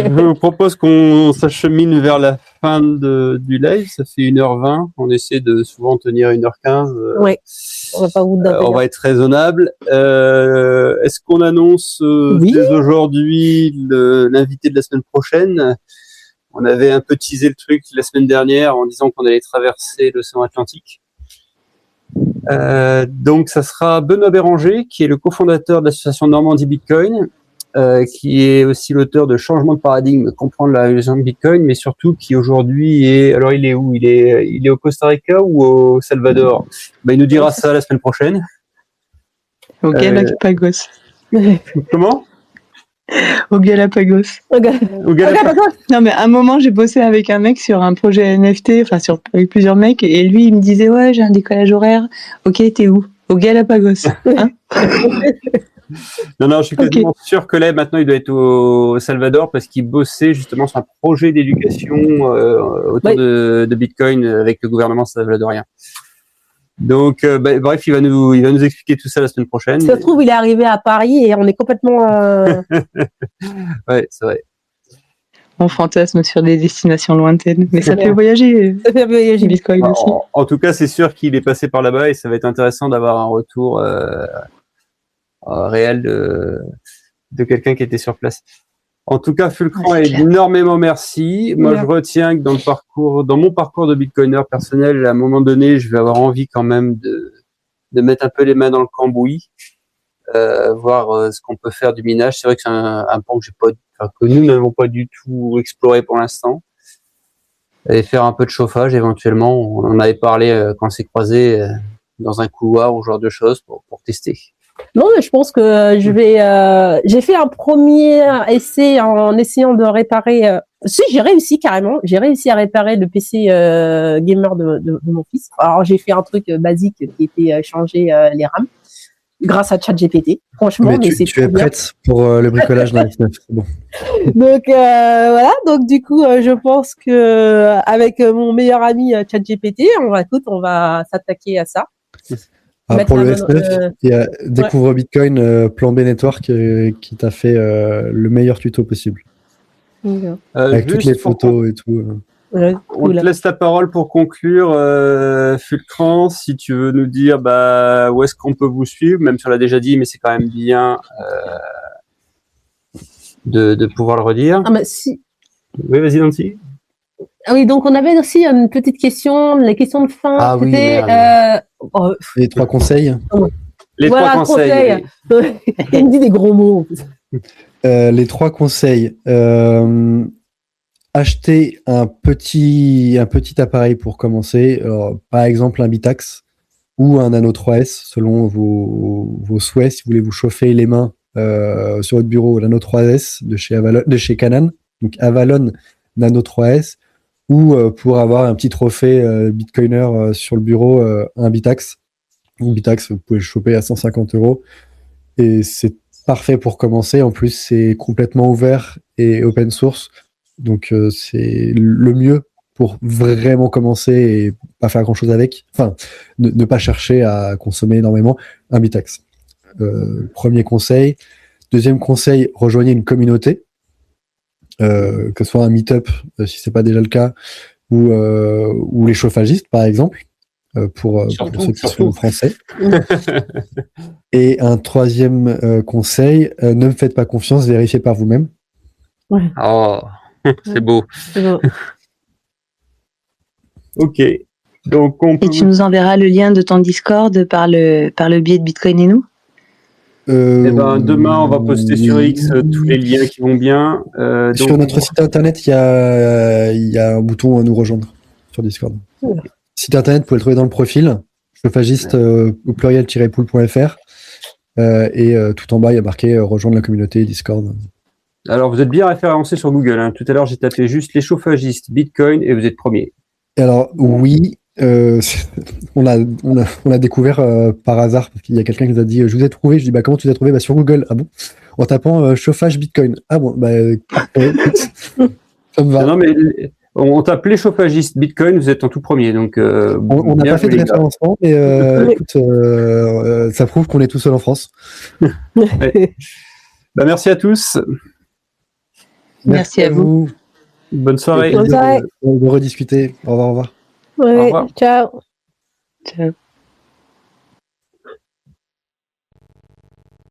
vous propose qu'on s'achemine vers la fin du live. Ça fait 1h20. On essaie de souvent tenir 1h15. Oui, on va pas vous on va être raisonnable. Est-ce qu'on annonce dès aujourd'hui l'invité de la semaine prochaine ? On avait un peu teasé le truc la semaine dernière en disant qu'on allait traverser l'océan Atlantique. Donc, ça sera Benoît Béranger, qui est le cofondateur de l'association Normandie Bitcoin, qui est aussi l'auteur de Changement de paradigme, comprendre la révolution de Bitcoin, mais surtout qui aujourd'hui est... Alors, il est où ? Il est au Costa Rica ou au Salvador ? Il nous dira ça la semaine prochaine. Au Galapagos. Comment ? Au Galapagos. Non, mais à un moment, j'ai bossé avec un mec sur un projet NFT, avec plusieurs mecs, et lui, il me disait, ouais, j'ai un décalage horaire. Ok, t'es où ? Au Galapagos. Hein. Non, je suis quasiment sûr que là, maintenant, il doit être au Salvador parce qu'il bossait justement sur un projet d'éducation autour de Bitcoin avec le gouvernement salvadorien. Donc, bref, il va nous expliquer tout ça la semaine prochaine. Si ça se trouve, il est arrivé à Paris et on est complètement... Ouais, c'est vrai. On fantasme sur des destinations lointaines, mais ça fait voyager. Ça fait voyager Bitcoin aussi. En tout cas, c'est sûr qu'il est passé par là-bas et ça va être intéressant d'avoir un retour réel de quelqu'un qui était sur place. En tout cas, Fulcran, énormément merci. Moi, je retiens que dans mon parcours de Bitcoiner personnel, à un moment donné, je vais avoir envie quand même de mettre un peu les mains dans le cambouis, voir ce qu'on peut faire du minage. C'est vrai que c'est un pan que nous n'avons pas du tout exploré pour l'instant. Et faire un peu de chauffage éventuellement. On en avait parlé quand on s'est croisés dans un couloir ou ce genre de choses pour tester. Non, mais je pense que j'ai fait un premier essai en essayant de réparer. Si, j'ai réussi carrément. J'ai réussi à réparer le PC gamer de mon fils. Alors, j'ai fait un truc basique qui était changer les RAM grâce à ChatGPT. Franchement, mais tu es prête pour le bricolage d'un X9. C'est bon. Donc voilà. Donc du coup, je pense que avec mon meilleur ami ChatGPT, on va s'attaquer à ça. Pour le S9, il y a Découvre Bitcoin, Plan B Network qui t'a fait le meilleur tuto possible. Avec toutes les photos et tout. On te laisse la parole pour conclure, Fulcran, si tu veux nous dire où est-ce qu'on peut vous suivre, même si on l'a déjà dit, mais c'est quand même bien de pouvoir le redire. Si. Oui, vas-y, Nancy. Ah oui, donc on avait aussi une petite question, les questions de fin. Ah oui, les 3 conseils. Les 3 conseils. Il me dit des gros mots. Les 3 conseils. Acheter un petit appareil pour commencer. Alors, par exemple, un Bitax ou un Nano 3S, selon vos souhaits. Si vous voulez vous chauffer les mains sur votre bureau, Nano 3S de chez Canon. Donc Avalon Nano 3S. Ou pour avoir un petit trophée Bitcoiner sur le bureau, un Bitax. Un Bitax, vous pouvez le choper à 150 €. Et c'est parfait pour commencer. En plus, c'est complètement ouvert et open source. Donc c'est le mieux pour vraiment commencer et pas faire grand chose avec. Enfin, ne pas chercher à consommer énormément un Bittax. Premier conseil. Deuxième conseil, rejoignez une communauté, que ce soit un meet-up si c'est pas déjà le cas, ou les chauffagistes par exemple, pour ceux qui sont français. Et un troisième conseil, ne me faites pas confiance, vérifiez par vous-même. Ouais. Oh, c'est beau. C'est bon. Ok. Donc on peut. Et tu nous enverras le lien de ton Discord par le biais de Bitcoin et nous. Eh ben, demain, on va poster sur X tous les liens qui vont bien. Sur donc, notre site internet, il y a un bouton à nous rejoindre sur Discord. Ouais. Site internet, vous pouvez le trouver dans le profil, chauffagiste au pluriel-pool.fr. Et tout en bas, il y a marqué rejoindre la communauté Discord. Alors, vous êtes bien référencé sur Google. Hein. Tout à l'heure, j'ai tapé juste les chauffagistes Bitcoin et vous êtes premier. Et alors, oui, on a découvert par hasard, parce qu'il y a quelqu'un qui nous a dit je vous ai trouvé. Je dis comment tu l'as trouvé? Sur Google. Ah bon? En tapant chauffage Bitcoin. Ah bon, ça me va. Non, mais on tape les chauffagistes Bitcoin, vous êtes en tout premier. Donc, on n'a pas fait de référencement, mais écoute, ça prouve qu'on est tout seul en France. Ouais. Merci à tous. Merci à vous. Bonne soirée. Bonne soirée. On va rediscuter. Au revoir. Ouais, Au revoir. ciao. Ciao.